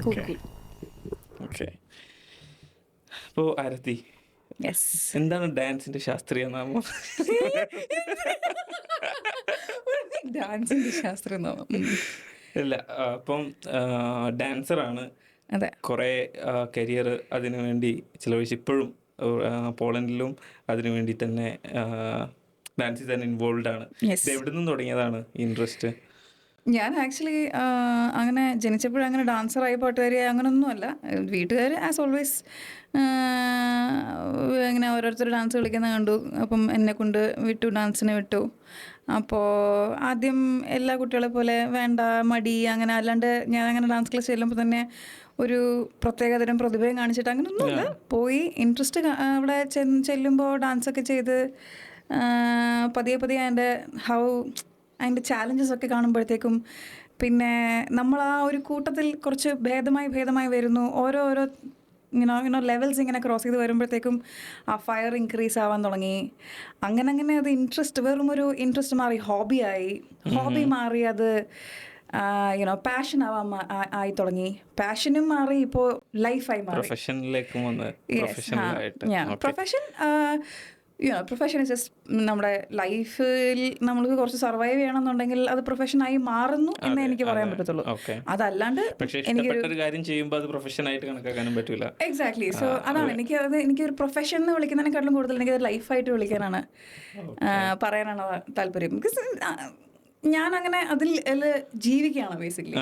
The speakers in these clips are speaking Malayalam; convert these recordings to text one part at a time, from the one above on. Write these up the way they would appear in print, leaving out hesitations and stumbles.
Cool okay cool. ഓക്കെ. അപ്പോൾ ആരതി, യെസ്. എന്താണ് ഡാൻസിന്റെ ശാസ്ത്രീയ നാമം? ഡാൻസിന്റെ ശാസ്ത്രം ഇല്ല, അപ്പം ഡാൻസറാണ്, അതെ. കുറേ കരിയർ അതിനു വേണ്ടി ചിലവഴിച്ച് ഇപ്പോഴും പോളണ്ടിലും അതിനു വേണ്ടി തന്നെ ഡാൻസിൽ തന്നെ ഇൻവോൾവ് ആണ്. യെസ്. ഇത് എവിടെ നിന്ന് തുടങ്ങിയതാണ് ഇൻട്രസ്റ്റ്? ഞാൻ ആക്ച്വലി അങ്ങനെ ജനിച്ചപ്പോഴങ്ങനെ ഡാൻസറായി പാട്ടുകാരി അങ്ങനെയൊന്നുമല്ല. വീട്ടുകാർ ആസ് ഓൾവേസ് ഇങ്ങനെ ഓരോരുത്തർ ഡാൻസ് കളിക്കുന്ന കണ്ടു. അപ്പം എന്നെ കൊണ്ട് വിട്ടു, ഡാൻസിന് വിട്ടു. അപ്പോൾ ആദ്യം എല്ലാ കുട്ടികളെ പോലെ വേണ്ട, മടി, അങ്ങനെ. അല്ലാണ്ട് ഞാൻ അങ്ങനെ ഡാൻസ് ക്ലാസ് ചെല്ലുമ്പോൾ തന്നെ ഒരു പ്രത്യേകതരം പ്രതിഭയും കാണിച്ചിട്ട് അങ്ങനെയൊന്നുമില്ല. പോയി ഇൻട്രസ്റ്റ് അവിടെ ചെല്ലുമ്പോൾ ഡാൻസൊക്കെ ചെയ്ത് പതിയെ പതിയെ അതിൻ്റെ ചാലഞ്ചസ് ഒക്കെ കാണുമ്പോഴത്തേക്കും പിന്നെ നമ്മൾ ആ ഒരു കൂട്ടത്തിൽ കുറച്ച് ഭേദമായി വരുന്നു. ഓരോ ഇങ്ങനെ ലെവൽസ് ഇങ്ങനെ ക്രോസ് ചെയ്ത് വരുമ്പോഴത്തേക്കും ആ ഫയർ ഇൻക്രീസ് ആവാൻ തുടങ്ങി. അങ്ങനെ അത് ഇൻട്രസ്റ്റ്, വെറും ഒരു ഇൻട്രസ്റ്റ് മാറി ഹോബി മാറി, അത് പാഷൻ ആയി തുടങ്ങി. പാഷനും മാറി, ഇപ്പോൾ ലൈഫായി മാറി. പ്രൊഫഷനിലേക്ക് വന്ന് പ്രൊഫഷൻ പ്രൊഫഷൻ ഇസ് ജസ്റ്റ് നമ്മുടെ ലൈഫിൽ നമ്മൾക്ക് കുറച്ച് സർവൈവ് ചെയ്യണമെന്നുണ്ടെങ്കിൽ അത് പ്രൊഫഷനായി മാറുന്നു എന്ന് എനിക്ക് പറയാൻ പറ്റത്തുള്ളൂ. അതല്ലാണ്ട് എനിക്കൊരു കാര്യം ചെയ്യുമ്പോൾ അത് പ്രൊഫഷനായിട്ട് കണക്കാക്കാനും പറ്റില്ല. എക്സാക്ട്ലി. സോ അതാണ് എനിക്കൊരു പ്രൊഫഷൻ എന്ന് വിളിക്കുന്നതിനെക്കാട്ടിലും കൂടുതൽ എനിക്കത് ലൈഫായിട്ട് വിളിക്കാനാണ്, പറയാനാണ് താല്പര്യം. ബിക്കോസ് ഞാൻ അങ്ങനെ അതിൽ ജീവിക്കുകയാണ് ബേസിക്കലി.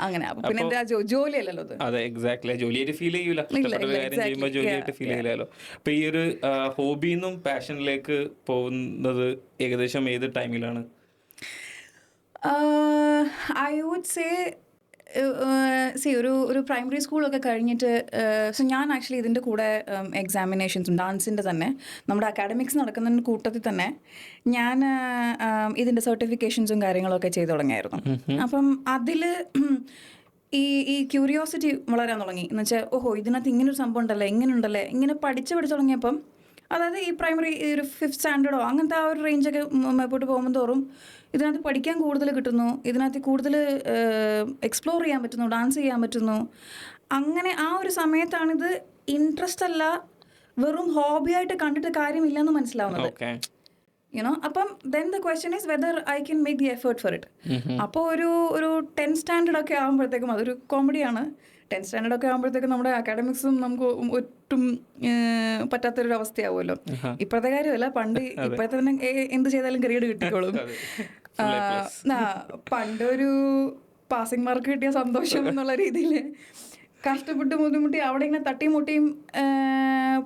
അങ്ങനെ. അപ്പൊ പിന്നെ എന്റെ ജോലിയല്ലല്ലോ അത്. അതെ, എക്സാക്ട്ലി. ജോലിയായിട്ട് ഫീൽ ചെയ്യൂല, ഇഷ്ടപ്പെട്ട കാര്യം ചെയ്യുമ്പോൾ ജോലിയായിട്ട് ഫീൽ ചെയ്യില്ലല്ലോ. അപ്പൊ ഈ ഒരു ഹോബിന്നും പാഷനിലേക്ക് പോകുന്നത് ഏകദേശം ഏത് ടൈമിലാണ്? ഐ വുഡ് സേ ഒരു പ്രൈമറി സ്കൂളൊക്കെ കഴിഞ്ഞിട്ട്. സോ ഞാൻ ആക്ച്വലി ഇതിൻ്റെ കൂടെ എക്സാമിനേഷൻസും ഡാൻസിൻ്റെ തന്നെ നമ്മുടെ അക്കാഡമിക്സ് നടക്കുന്നതിൻ്റെ കൂട്ടത്തിൽ തന്നെ ഞാൻ ഇതിൻ്റെ സർട്ടിഫിക്കേഷൻസും കാര്യങ്ങളൊക്കെ ചെയ്തു തുടങ്ങിയായിരുന്നു. അപ്പം അതിൽ ഈ ക്യൂരിയോസിറ്റി വളരാൻ തുടങ്ങി. എന്ന് വെച്ചാൽ ഇതിനകത്ത് ഇങ്ങനൊരു സംഭവം ഉണ്ടല്ലേ, ഇങ്ങനെ പഠിച്ചു തുടങ്ങിയപ്പം, അതായത് ഈ പ്രൈമറി ഒരു 5th സ്റ്റാൻഡേർഡോ അങ്ങനത്തെ ആ ഒരു റേഞ്ചൊക്കെ മുമ്പോട്ട് പോകുമ്പോൾ തോറും ഇതിനകത്ത് പഠിക്കാൻ കൂടുതൽ കിട്ടുന്നു, ഇതിനകത്ത് കൂടുതൽ എക്സ്പ്ലോർ ചെയ്യാൻ പറ്റുന്നു, ഡാൻസ് ചെയ്യാൻ പറ്റുന്നു. അങ്ങനെ ആ ഒരു സമയത്താണിത് ഇൻട്രസ്റ്റ് അല്ല, വെറും ഹോബിയായിട്ട് കണ്ടിട്ട് കാര്യമില്ലെന്ന് മനസ്സിലാവുന്നത്. അപ്പം then the question is whether I can make the effort for it. അപ്പോൾ ഒരു 10th സ്റ്റാൻഡേർഡ് ഒക്കെ ആകുമ്പോഴത്തേക്കും അതൊരു കോമഡിയാണ്. 10th സ്റ്റാൻഡേർഡ് ഒക്കെ ആകുമ്പോഴത്തേക്കും നമ്മുടെ അക്കാഡമിക്സും നമുക്ക് ഒട്ടും പറ്റാത്തൊരു അവസ്ഥയാവുമല്ലോ. ഇപ്പോഴത്തെ കാര്യമല്ല, ഇപ്പോഴത്തെ തന്നെ എന്ത് ചെയ്താലും ഗ്രേഡ് കിട്ടിക്കോളും. പണ്ടൊരു പാസിംഗ് മാർക്ക് കിട്ടിയ സന്തോഷം എന്നുള്ള രീതിയിൽ കഷ്ടപ്പെട്ട് ബുദ്ധിമുട്ടി അവിടെ ഇങ്ങനെ തട്ടിയും മുട്ടിയും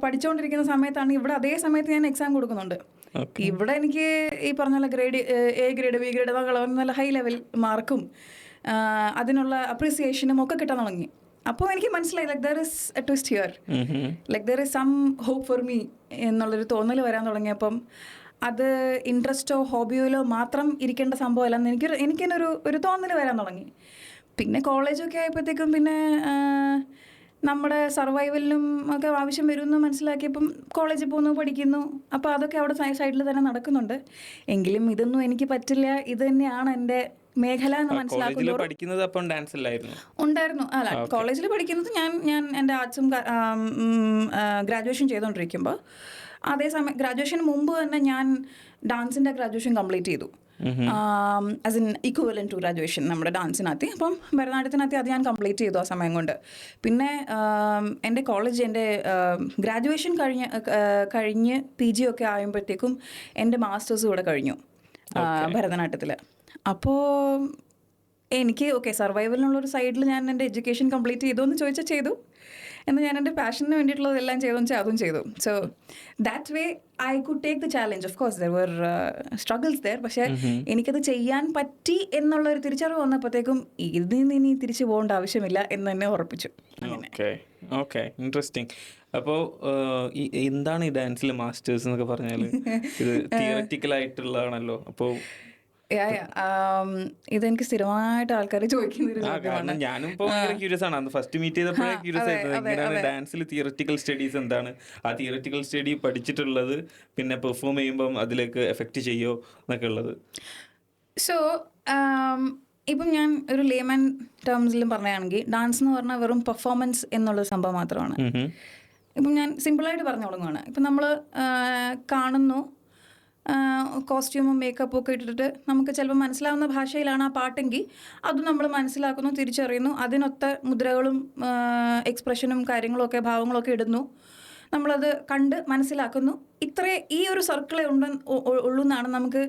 പഠിച്ചുകൊണ്ടിരിക്കുന്ന സമയത്താണ് ഇവിടെ അതേ സമയത്ത് ഞാൻ എക്സാം കൊടുക്കുന്നുണ്ട്. ഇവിടെ എനിക്ക് ഈ പറഞ്ഞ പോലെ grade A grade B grade നല്ല ഹൈ ലെവൽ മാർക്കും അതിനുള്ള അപ്രീസിയേഷനും ഒക്കെ കിട്ടാൻ തുടങ്ങി. അപ്പോൾ എനിക്ക് മനസ്സിലായി there is a twist here, there is some hope for me എന്നുള്ളൊരു തോന്നൽ വരാൻ തുടങ്ങിയപ്പം അത് ഇൻട്രസ്റ്റോ ഹോബിയോയിലോ മാത്രം ഇരിക്കേണ്ട സംഭവമല്ലെന്ന് എനിക്കെന്നെ ഒരു തോന്നൽ വരാൻ തുടങ്ങി. പിന്നെ കോളേജൊക്കെ ആയപ്പോഴത്തേക്കും പിന്നെ നമ്മുടെ സർവൈവലിനും ഒക്കെ ആവശ്യം വരുമെന്ന് മനസ്സിലാക്കിയപ്പം കോളേജിൽ പോകുന്നു, പഠിക്കുന്നു. അപ്പോൾ അതൊക്കെ അവിടെ സൈഡിൽ തന്നെ നടക്കുന്നുണ്ട്. എങ്കിലും ഇതൊന്നും എനിക്ക് പറ്റില്ല, ഇത് തന്നെയാണ് എൻ്റെ മേഖല എന്ന് മനസ്സിലാക്കുന്നു. ഉണ്ടായിരുന്നു. അല്ല, കോളേജിൽ പഠിക്കുന്നത് ഞാൻ എൻ്റെ ആർട്സും ഗ്രാജുവേഷൻ ചെയ്തുകൊണ്ടിരിക്കുമ്പോൾ, അതേസമയം ഗ്രാജുവേഷന് മുമ്പ് തന്നെ ഞാൻ ഡാൻസിൻ്റെ ഗ്രാജുവേഷൻ കംപ്ലീറ്റ് ചെയ്തു. As in equivalent to graduation നമ്മുടെ ഡാൻസിനകത്ത്. അപ്പം ഭരതനാട്യത്തിനകത്ത് അത് ഞാൻ കംപ്ലീറ്റ് ചെയ്തു ആ സമയം കൊണ്ട്. പിന്നെ എൻ്റെ കോളേജ്, എൻ്റെ ഗ്രാജുവേഷൻ കഴിഞ്ഞ് PG ഒക്കെ ആകുമ്പോഴത്തേക്കും എൻ്റെ മാസ്റ്റേഴ്സും ഇവിടെ കഴിഞ്ഞു ഭരതനാട്യത്തിൽ. അപ്പോൾ എനിക്ക് സർവൈവലിനുള്ളൊരു സൈഡിൽ ഞാൻ എൻ്റെ എഡ്യൂക്കേഷൻ കംപ്ലീറ്റ് ചെയ്തു എന്ന് ചോദിച്ചാൽ ചെയ്തു. എന്നാൽ ഞാൻ എൻ്റെ പാഷന് വേണ്ടിയിട്ടുള്ളതെല്ലാം ചെയ്തു വെച്ചാൽ അതും ചെയ്തു. So that way I could take the challenge. Of course there were struggles there. പക്ഷേ എനിക്കത് ചെയ്യാൻ പറ്റി എന്നുള്ളൊരു തിരിച്ചറിവ് വന്നപ്പോഴത്തേക്കും ഇതിൽ നിന്ന് ഇനി തിരിച്ചു പോകേണ്ട ആവശ്യമില്ല എന്ന് തന്നെ ഉറപ്പിച്ചു. Okay, interesting. അപ്പോൾ എന്താണ് ഈ ഡാൻസിൽ മാസ്റ്റേഴ്സ് എന്നൊക്കെ പറഞ്ഞാൽ? ഇത് തിയററ്റിക്കൽ ആയിട്ടുള്ളതാണല്ലോ. അപ്പോൾ ഇതെനിക്ക് സ്ഥിരമായിട്ട് ആൾക്കാർ ചോദിക്കുന്ന ഞാനും ഇപ്പോൾ ക്യൂരിയസ് ആണ്. ഫസ്റ്റ് മീറ്റ് ചെയ്തപ്പോഴേ ക്യൂരിയസ് ആയിരുന്നു, എങ്ങനെയാണ് ഡാൻസിൽ തിയററ്റിക്കൽ സ്റ്റഡീസ് എന്താണ്, ആ തിയററ്റിക്കൽ സ്റ്റഡി പഠിച്ചിട്ടുള്ളത് പിന്നെ പെർഫോം ചെയ്യുമ്പം അതിലേക്ക് എഫക്റ്റ് ചെയ്യോ എന്നൊക്കെ ഉള്ളത്. സോ ഇപ്പം ഞാൻ ഒരു ലേമൻ ടേംസിലും പറയുകയാണെങ്കിൽ ഡാൻസ് എന്ന് പറഞ്ഞാൽ വെറും പെർഫോമൻസ് എന്നുള്ള സംഭവം മാത്രമാണ്. ഇപ്പം ഞാൻ സിമ്പിളായിട്ട് പറഞ്ഞു തുടങ്ങുകയാണ്. ഇപ്പം നമ്മൾ കാണുന്നു, കോസ്റ്റ്യൂമും മേക്കപ്പും ഒക്കെ ഇട്ടിട്ട് നമുക്ക് ചിലപ്പോൾ മനസ്സിലാവുന്ന ഭാഷയിലാണ് ആ പാട്ടെങ്കിൽ അത് നമ്മൾ മനസ്സിലാക്കുന്നു, തിരിച്ചറിയുന്നു, അതിനൊത്ത മുദ്രകളും എക്സ്പ്രഷനും കാര്യങ്ങളൊക്കെ ഭാവങ്ങളൊക്കെ ഇടുന്നു, നമ്മളത് കണ്ട് മനസ്സിലാക്കുന്നു. ഈ ഒരു സർക്കിളേ ഉള്ളൂ എന്നാണ് നമുക്ക്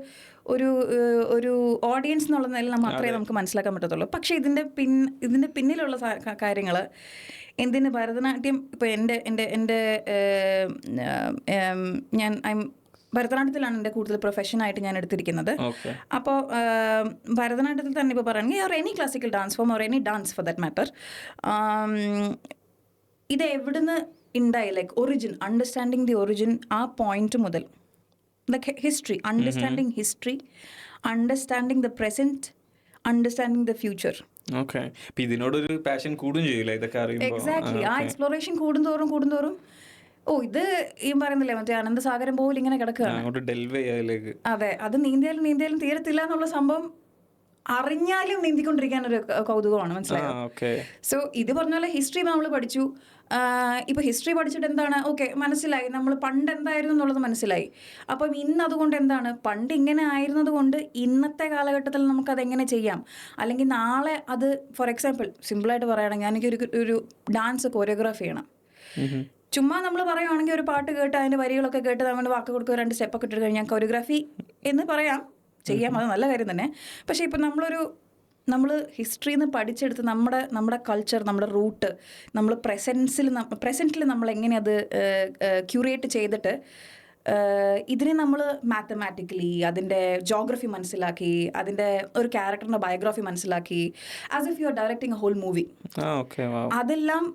ഒരു ഓഡിയൻസ് എന്നുള്ള നിലയിൽ മാത്രമേ നമുക്ക് മനസ്സിലാക്കാൻ പറ്റത്തുള്ളൂ. പക്ഷേ ഇതിൻ്റെ പിന്നിലുള്ള കാര്യങ്ങൾ എന്തിന് ഭരതനാട്യം ഇപ്പോൾ എൻ്റെ ഞാൻ ഭരതനാട്യത്തിലാണ് എൻ്റെ കൂടുതൽ പ്രൊഫഷനായിട്ട് ഞാൻ എടുത്തിരിക്കുന്നത്. അപ്പോൾ ഭരതനാട്യത്തിൽ തന്നെ ഇപ്പോൾ പറയുകയാണെങ്കിൽ or any classical dance form or any dance for that matter, ഇത് എവിടുന്ന് ഉണ്ടായി, like origin, understanding the origin, ആ പോയിന്റ് മുതൽ the history, understanding history, understanding the present, understanding the future. ഇതിനോടൊരു പാഷൻ കൂടും ചെയ്യില്ല ഇതൊക്കെ അറിയുമ്പോൾ. എക്സാക്ട്ലി. ആ എക്സ്പ്ലോറേഷൻ കൂടുന്തോറും ഇത് ഈ പറയുന്നില്ലേ മറ്റേ അനന്തസാഗരം പോലെ ഇങ്ങനെ കിടക്കുകയാണ്. അതെ, അത് നീന്തിയാലും തീരത്തില്ല എന്നുള്ള സംഭവം അറിഞ്ഞാലും നീന്തിക്കൊണ്ടിരിക്കാൻ ഒരു കൗതുകമാണ്, മനസ്സിലായോ? സോ ഇത് പറഞ്ഞ പോലെ ഹിസ്റ്ററി നമ്മൾ പഠിച്ചു. ഇപ്പോൾ ഹിസ്റ്ററി പഠിച്ചിട്ട് എന്താണ്, ഓക്കെ, മനസ്സിലായി നമ്മൾ പണ്ട് എന്തായിരുന്നു എന്നുള്ളത് മനസ്സിലായി. അപ്പം ഇന്ന് അതുകൊണ്ട് എന്താണ്, പണ്ട് ഇങ്ങനെ ആയിരുന്നത് കൊണ്ട് ഇന്നത്തെ കാലഘട്ടത്തിൽ നമുക്കതെങ്ങനെ ചെയ്യാം, അല്ലെങ്കിൽ നാളെ അത്, ഫോർ എക്സാമ്പിൾ സിമ്പിളായിട്ട് പറയുകയാണെങ്കിൽ എനിക്കൊരു ഡാൻസ് കൊറിയോഗ്രാഫി ചെയ്യണം. ചുമ്മാ നമ്മൾ പറയുകയാണെങ്കിൽ ഒരു പാട്ട് കേട്ട് അതിൻ്റെ വരികളൊക്കെ കേട്ട് നമ്മുടെ വാക്ക് കൊടുക്കുക, 2 സ്റ്റെപ്പൊക്കെ ഇട്ടിട്ട് കഴിഞ്ഞാൽ കൊറിയോഗ്രാഫി എന്ന് ചെയ്യാം, അത് നല്ല കാര്യം തന്നെ. പക്ഷേ ഇപ്പം നമ്മൾ ഹിസ്റ്ററിയിൽ നിന്ന് പഠിച്ചെടുത്ത് നമ്മുടെ കൾച്ചർ, നമ്മുടെ റൂട്ട്, നമ്മൾ പ്രസൻറ്റിൽ നമ്മൾ എങ്ങനെ അത് ക്യൂറേറ്റ് ചെയ്തിട്ട് ഇതിനെ നമ്മൾ മാത്തമാറ്റിക്കലി അതിൻ്റെ ജോഗ്രഫി മനസ്സിലാക്കി, അതിൻ്റെ ഒരു ക്യാരക്ടറിൻ്റെ ബയോഗ്രഫി മനസ്സിലാക്കി, as if you are directing a whole movie. അതെല്ലാം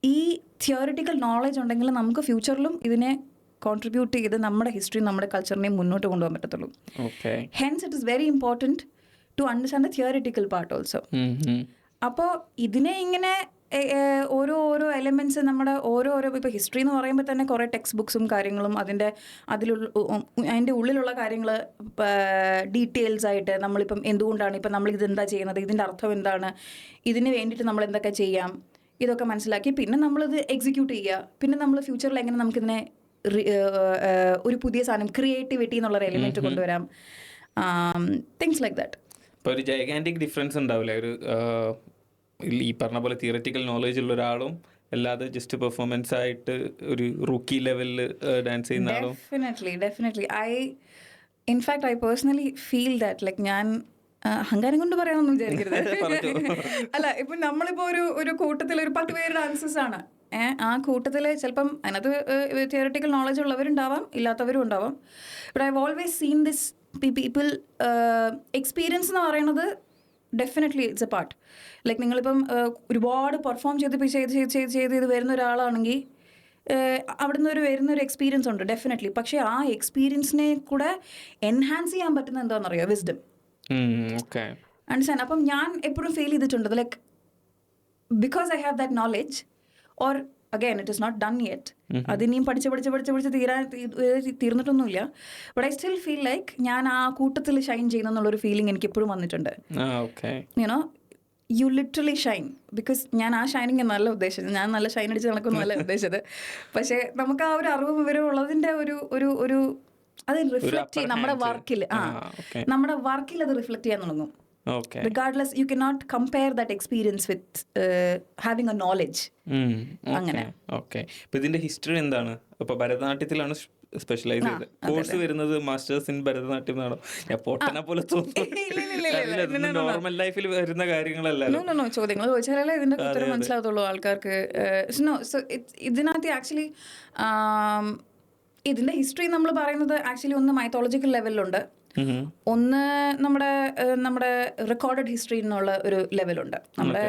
ഈ തിയോറിറ്റിക്കൽ നോളജ് ഉണ്ടെങ്കിൽ നമുക്ക് ഫ്യൂച്ചറിലും ഇതിനെ കോൺട്രിബ്യൂട്ട് ചെയ്ത് നമ്മുടെ ഹിസ്റ്ററി, നമ്മുടെ കൾച്ചറിനെയും മുന്നോട്ട് കൊണ്ടുപോകാൻ പറ്റത്തുള്ളൂ. Hence it is very important to understand the theoretical part also. അപ്പോൾ ഇതിനെ ഇങ്ങനെ ഓരോ എലിമെൻറ്റ്സ് നമ്മുടെ ഇപ്പോൾ ഹിസ്റ്ററി എന്ന് പറയുമ്പോൾ തന്നെ കുറേ ടെക്സ്റ്റ് ബുക്സും കാര്യങ്ങളും അതിൻ്റെ ഉള്ളിലുള്ള കാര്യങ്ങൾ ഡീറ്റെയിൽസ് ആയിട്ട് നമ്മളിപ്പം എന്തുകൊണ്ടാണ് ഇപ്പം നമ്മൾ ഇതെന്താ ചെയ്യുന്നത്, ഇതിൻ്റെ അർത്ഥം എന്താണ്, ഇതിന് വേണ്ടിയിട്ട് നമ്മൾ എന്തൊക്കെ ചെയ്യാം, ഇതൊക്കെ മനസ്സിലാക്കി പിന്നെ നമ്മളിത് എക്സിക്യൂട്ട് ചെയ്യുക. പിന്നെ നമ്മൾ ഫ്യൂച്ചറിൽ എങ്ങനെ നമുക്കിതിനെ ഒരു പുതിയ സാധനം, ക്രിയേറ്റിവിറ്റി എന്നുള്ളൊരു എലിമെൻറ്റ് കൊണ്ടുവരാം, തിങ്സ് ലൈക്ക് ദാറ്റ്. ഇപ്പോൾ ഒരു ജൈഗാൻറ്റിക് ഡിഫറൻസ് ഉണ്ടാവില്ലേ ഒരു ഈ പറഞ്ഞ പോലെ തിയററ്റിക്കൽ നോളജ് ഉള്ള ഒരാളും അല്ലാതെ ജസ്റ്റ് പെർഫോമൻസ് ആയിട്ട് ഒരു റൂക്കി ലെവലിൽ ഡാൻസ് ചെയ്യുന്ന ആളും? Definitely in fact I personally feel that, like ഞാൻ അഹങ്കാരം കൊണ്ട് പറയാനൊന്നും വിചാരിക്കരുത്. അല്ല, ഇപ്പം നമ്മളിപ്പോൾ ഒരു കൂട്ടത്തിൽ ഒരു 10 പേര് ഡാൻസേഴ്സ് ആണ്. ആ കൂട്ടത്തിൽ ചിലപ്പം അതിനകത്ത് തിയററ്റിക്കൽ നോളജ് ഉള്ളവരുണ്ടാവാം, ഇല്ലാത്തവരും ഉണ്ടാവാം. But I have always seen this people experience എന്ന് പറയുന്നത് definitely it's A part. Like നിങ്ങളിപ്പം ഒരുപാട് പെർഫോം ചെയ്ത് വരുന്ന ഒരാളാണെങ്കിൽ അവിടുന്ന് വരുന്നൊരു എക്സ്പീരിയൻസ് ഉണ്ട് ഡെഫിനറ്റ്ലി. പക്ഷേ ആ എക്സ്പീരിയൻസിനെ കൂടെ എൻഹാൻസ് ചെയ്യാൻ പറ്റുന്ന എന്താണെന്നറിയോ, വിസ്ഡം. അണ്ടർസ്റ്റാൻഡ്? അപ്പം ഞാൻ എപ്പോഴും ഫീൽ ചെയ്തിട്ടുണ്ട്, like because I have that knowledge, or again it is not done yet, അതിനെയും പഠിച്ച് തീർന്നിട്ടൊന്നുമില്ല. But I still feel like ഞാൻ ആ കൂട്ടത്തിൽ ഷൈൻ ചെയ്യുന്നു എന്നുള്ളൊരു ഫീലിംഗ് എനിക്ക് എപ്പോഴും വന്നിട്ടുണ്ട്. You know, you literally shine. Because ഞാൻ ആ ഷൈനിങ് എന്നല്ല ഉദ്ദേശിച്ചത്, ഞാൻ നല്ല ഷൈൻ അടിച്ച് നടക്കുന്നല്ല ഉദ്ദേശിച്ചത്. പക്ഷേ നമുക്ക് ആ ഒരു അറിവ് വിവരം ഉള്ളതിൻ്റെ ഒരു അത് റിഫ്ലക്ട് ചെയ്യും നമ്മുടെ വർക്കിൽ. നമ്മുടെ വർക്കിൽ അത് റിഫ്ലക്ട് ചെയ്യാൻ തുടങ്ങും. Regardless, you cannot compare that experience with having a knowledge. അങ്ങനെ. ഇപ്പൊ ഇതിന്റെ ഹിസ്റ്ററി എന്താണ്? ഇപ്പൊ ഭരതനാട്യത്തിലാണ് സ്പെഷ്യലൈസ് ചെയ്തത്. കോഴ്സ് വരുന്നത് മാസ്റ്റേഴ്സ് ഇൻ ഭരതനാട്യം എന്നാണോ? ഞാൻ പൊട്ടനെ പോലെ തോന്നുന്നു. നോർമൽ ലൈഫിൽ വരുന്ന കാര്യങ്ങളല്ല. ചോദ്യങ്ങൾ ചോദിച്ചാലേ ഇതിന്റെ ഉത്തരം മനസ്സിലാകത്തുള്ളൂ ആൾക്കാർക്ക്. ഇതിനകത്ത് ആക്ച്വലി ഇതിന്റെ ഹിസ്റ്ററി നമ്മൾ പറയുന്നത് ആക്ച്വലി ഒന്ന് മൈത്തോളജിക്കൽ ലെവലിലുണ്ട്, ഒന്ന് നമ്മുടെ റെക്കോർഡഡ് ഹിസ്റ്ററി എന്നുള്ള ഒരു ലെവലുണ്ട്. നമ്മുടെ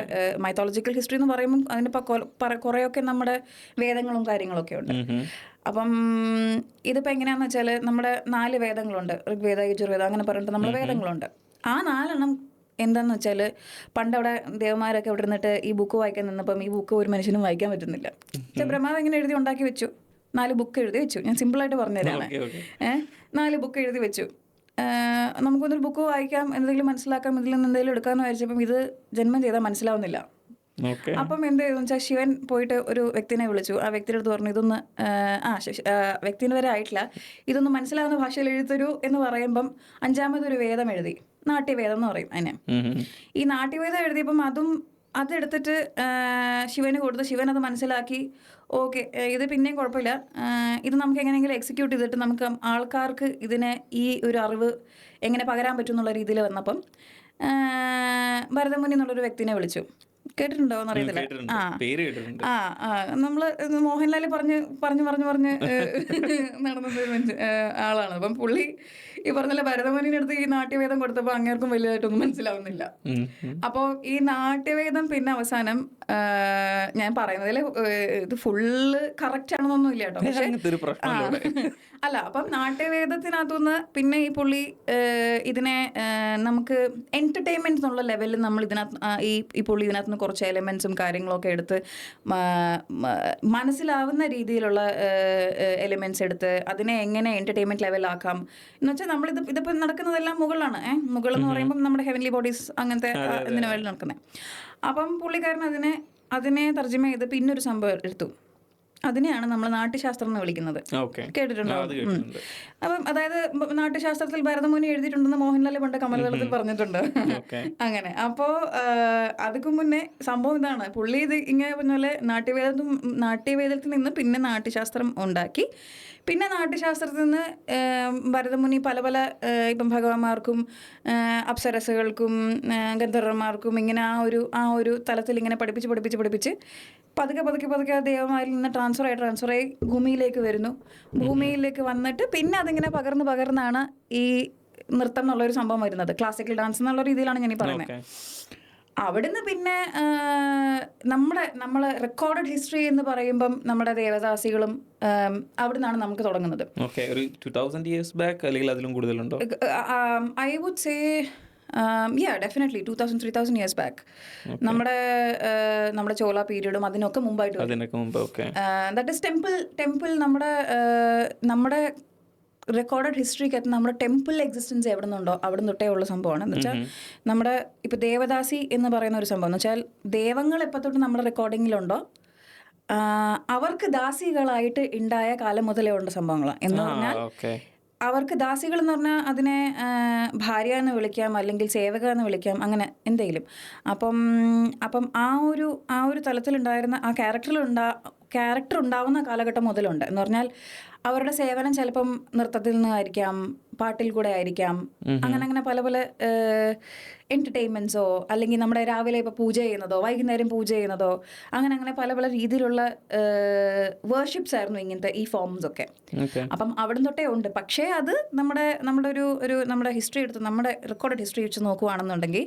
മൈത്തോളജിക്കൽ ഹിസ്റ്ററി എന്ന് പറയുമ്പോൾ അതിനിപ്പോൾ കുറേയൊക്കെ നമ്മുടെ വേദങ്ങളും കാര്യങ്ങളൊക്കെ ഉണ്ട്. അപ്പം ഇതിപ്പോൾ എങ്ങനെയാണെന്ന് വെച്ചാൽ നമ്മുടെ 4 വേദങ്ങളുണ്ട്, ഋഗ്വേദ, യജുർവേദ, അങ്ങനെ പറഞ്ഞിട്ട് നമ്മൾ വേദങ്ങളുണ്ട്. ആ 4 എന്താണെന്ന് വെച്ചാൽ പണ്ട് അവിടെ ദേവന്മാരൊക്കെ അവിടെ ഇരുന്നിട്ട് ഈ ബുക്ക് വായിക്കാൻ നിന്നപ്പം ഈ ബുക്ക് ഒരു മനുഷ്യനും വായിക്കാൻ പറ്റുന്നില്ല. പക്ഷേ ബ്രഹ്മാവ് ഇങ്ങനെ എഴുതി ഉണ്ടാക്കി വെച്ചു, 4 ബുക്ക് എഴുതി വെച്ചു. ഞാൻ സിമ്പിളായിട്ട് പറഞ്ഞുതരാണ്. 4 ബുക്ക് എഴുതി വെച്ചു. നമുക്കൊന്നൊരു ബുക്ക് വായിക്കാം, എന്തെങ്കിലും മനസ്സിലാക്കാം, ഇതിൽ നിന്ന് എന്തെങ്കിലും എടുക്കാമെന്ന് വിചാരിച്ചപ്പം ഇത് ജന്മം ചെയ്താൽ മനസ്സിലാവുന്നില്ല. ഓക്കെ. അപ്പം എന്ത് ചെയ്തെന്ന് വെച്ചാൽ ശിവൻ പോയിട്ട് ഒരു വ്യക്തിനെ വിളിച്ചു. ആ വ്യക്തിയുടെ അടുത്ത് പറഞ്ഞു ഇതൊന്ന് വ്യക്തിന് വരെ ആയിട്ടില്ല, ഇതൊന്ന് മനസ്സിലാവുന്ന ഭാഷയിൽ എഴുതരൂ എന്ന് പറയുമ്പം 5ാമതൊരു വേദം എഴുതി. നാട്യവേദം എന്ന് പറയും അതിനെ. ഈ നാട്യവേദം എഴുതിയപ്പം അതെടുത്തിട്ട് ശിവന് കൊടുത്ത് ശിവൻ അത് മനസ്സിലാക്കി. ഓക്കെ, ഇത് പിന്നെയും കുഴപ്പമില്ല, ഇത് നമുക്ക് എങ്ങനെയെങ്കിലും എക്സിക്യൂട്ട് ചെയ്തിട്ട് നമുക്ക് ആൾക്കാർക്ക് ഇതിനെ ഈ ഒരു അറിവ് എങ്ങനെ പകരാൻ പറ്റും എന്നുള്ള രീതിയിൽ വന്നപ്പം ഭരതമുനി എന്നുള്ളൊരു വ്യക്തിനെ വിളിച്ചു. കേട്ടിട്ടുണ്ടോ എന്നറിയത്തില്ല. നമ്മള് മോഹൻലാൽ പറഞ്ഞ് നടന്നത് ആളാണ്. അപ്പം പുള്ളി ഈ പറഞ്ഞ ഭരതമുനിയുടെ അടുത്ത് ഈ നാട്യവേദം കൊടുത്തപ്പോൾ അങ്ങേർക്കും വലിയതായിട്ടൊന്നും മനസ്സിലാവുന്നില്ല. അപ്പോൾ ഈ നാട്യവേദം പിന്നെ അവസാനം ഞാൻ പറയുന്നതിൽ ഇത് ഫുള്ള് കറക്റ്റ് ആണെന്നൊന്നും ഇല്ല കേട്ടോ. പക്ഷേ അല്ല, അപ്പം നാട്യവേദത്തിനകത്തുനിന്ന് പിന്നെ ഈ പുള്ളി ഇതിനെ നമുക്ക് എന്റർടൈൻമെന്റ് എന്നുള്ള ലെവലിൽ നമ്മൾ ഇതിനകത്ത് ഈ പുള്ളി ഇതിനകത്ത് കുറച്ച് എലിമെന്റ്സും കാര്യങ്ങളൊക്കെ എടുത്ത് മനസ്സിലാവുന്ന രീതിയിലുള്ള എലിമെന്റ്സ് എടുത്ത് അതിനെ എങ്ങനെ എന്റർടൈൻമെന്റ് ലെവലാക്കാം എന്ന് വെച്ചാൽ ഇതിപ്പോൾ നടക്കുന്നതെല്ലാം മുകളിലാണ്. മുകൾ എന്ന് പറയുമ്പോൾ നമ്മുടെ ഹെവൻലി ബോഡീസ് അങ്ങനത്തെ ഇതിന് വേണ്ടി നടക്കുന്നത്. അപ്പം പുള്ളിക്കാരൻ അതിനെ തർജ്ജമ ചെയ്ത് പിന്നൊരു സംഭവം എടുത്തു. അതിനെയാണ് നമ്മൾ നാട്യശാസ്ത്രം എന്ന് വിളിക്കുന്നത്. കേട്ടിട്ടുണ്ടോ? അപ്പം അതായത് നാട്യശാസ്ത്രത്തിൽ ഭരതമുനി എഴുതിയിട്ടുണ്ടെന്ന് മോഹൻലാൽ പണ്ട് കമലതളത്തിൽ പറഞ്ഞിട്ടുണ്ട്. അങ്ങനെ. അപ്പോൾ അതിക്ക് മുന്നേ സംഭവം ഇതാണ്. പുള്ളി ഇത് ഇങ്ങനെ പറഞ്ഞ പോലെ നാട്യവേദത്തിൽ നിന്ന് പിന്നെ നാട്യശാസ്ത്രം ഉണ്ടാക്കി. പിന്നെ നാട്യശാസ്ത്രത്തിൽ നിന്ന് ഭരതമുനി പല ഇപ്പം ഭഗവാന്മാർക്കും അപ്സരസകൾക്കും ഗന്ധർവന്മാർക്കും ഇങ്ങനെ ആ ഒരു തലത്തിൽ ഇങ്ങനെ പഠിപ്പിച്ച് പതുക്കെ ദേവന്മാരിൽ നിന്ന് ട്രാൻസ്ഫർ ആയി ഭൂമിയിലേക്ക് വരുന്നു. ഭൂമിയിലേക്ക് വന്നിട്ട് പിന്നെ അതിങ്ങനെ പകർന്നാണ് ഈ നൃത്തം എന്നുള്ളൊരു സംഭവം വരുന്നത്. ക്ലാസിക്കൽ ഡാൻസ് എന്നുള്ള രീതിയിലാണ് ഞാൻ ഈ പറയുന്നത്. അവിടുന്ന് പിന്നെ നമ്മൾ റെക്കോർഡഡ് ഹിസ്റ്ററി എന്ന് പറയുമ്പം നമ്മുടെ ദേവദാസികളും അവിടുന്നാണ് നമുക്ക് തുടങ്ങുന്നത്. I would say definitely 2000-3000 years back. നമ്മുടെ ചോള പീരീഡും അതിനൊക്കെ മുമ്പായിട്ട് ദാറ്റ് ഇസ് ടെമ്പിൾ നമ്മുടെ റെക്കോർഡഡ് ഹിസ്റ്ററിക്കകത്ത് നമ്മുടെ ടെമ്പിൾ എക്സിസ്റ്റൻസ് എവിടെ നിന്നുണ്ടോ അവിടെ തൊട്ടേ ഉള്ള സംഭവമാണ്. എന്ന് വെച്ചാൽ നമ്മുടെ ഇപ്പോൾ ദേവദാസി എന്ന് പറയുന്ന ഒരു സംഭവം എന്ന് വെച്ചാൽ ദൈവങ്ങൾ എപ്പോൾ തൊട്ട് നമ്മുടെ റെക്കോർഡിങ്ങിലുണ്ടോ അവർക്ക് ദാസികളായിട്ട് ഉണ്ടായ കാലം മുതലേ ഉണ്ട് സംഭവങ്ങൾ. എന്ന് പറഞ്ഞാൽ അവർക്ക് ദാസികൾ എന്ന് പറഞ്ഞാൽ അതിനെ ഭാര്യ എന്ന് വിളിക്കാം, അല്ലെങ്കിൽ സേവക എന്ന് വിളിക്കാം, അങ്ങനെ എന്തെങ്കിലും. അപ്പം ആ ഒരു തലത്തിലുണ്ടായിരുന്ന ആ ക്യാരക്ടർ ഉണ്ടാവുന്ന കാലഘട്ടം മുതലുണ്ട്. എന്ന് പറഞ്ഞാൽ അവരുടെ സേവനം ചിലപ്പം നൃത്തത്തിൽ നിന്നായിരിക്കാം, പാട്ടിൽ കൂടെ ആയിരിക്കാം, അങ്ങനെ പല എൻ്റർടൈൻമെൻറ്റ്സോ അല്ലെങ്കിൽ നമ്മുടെ രാവിലെ ഇപ്പോൾ പൂജ ചെയ്യുന്നതോ വൈകുന്നേരം പൂജ ചെയ്യുന്നതോ അങ്ങനെ പല രീതിയിലുള്ള വേർഷിപ്സ് ആയിരുന്നു ഇങ്ങനത്തെ ഈ ഫോംസ് ഒക്കെ. അപ്പം അവിടെ തൊട്ടേ ഉണ്ട്. പക്ഷേ അത് നമ്മുടെ ഹിസ്റ്ററി എടുത്ത് നമ്മുടെ റെക്കോർഡഡ് ഹിസ്റ്ററി വെച്ച് നോക്കുകയാണെന്നുണ്ടെങ്കിൽ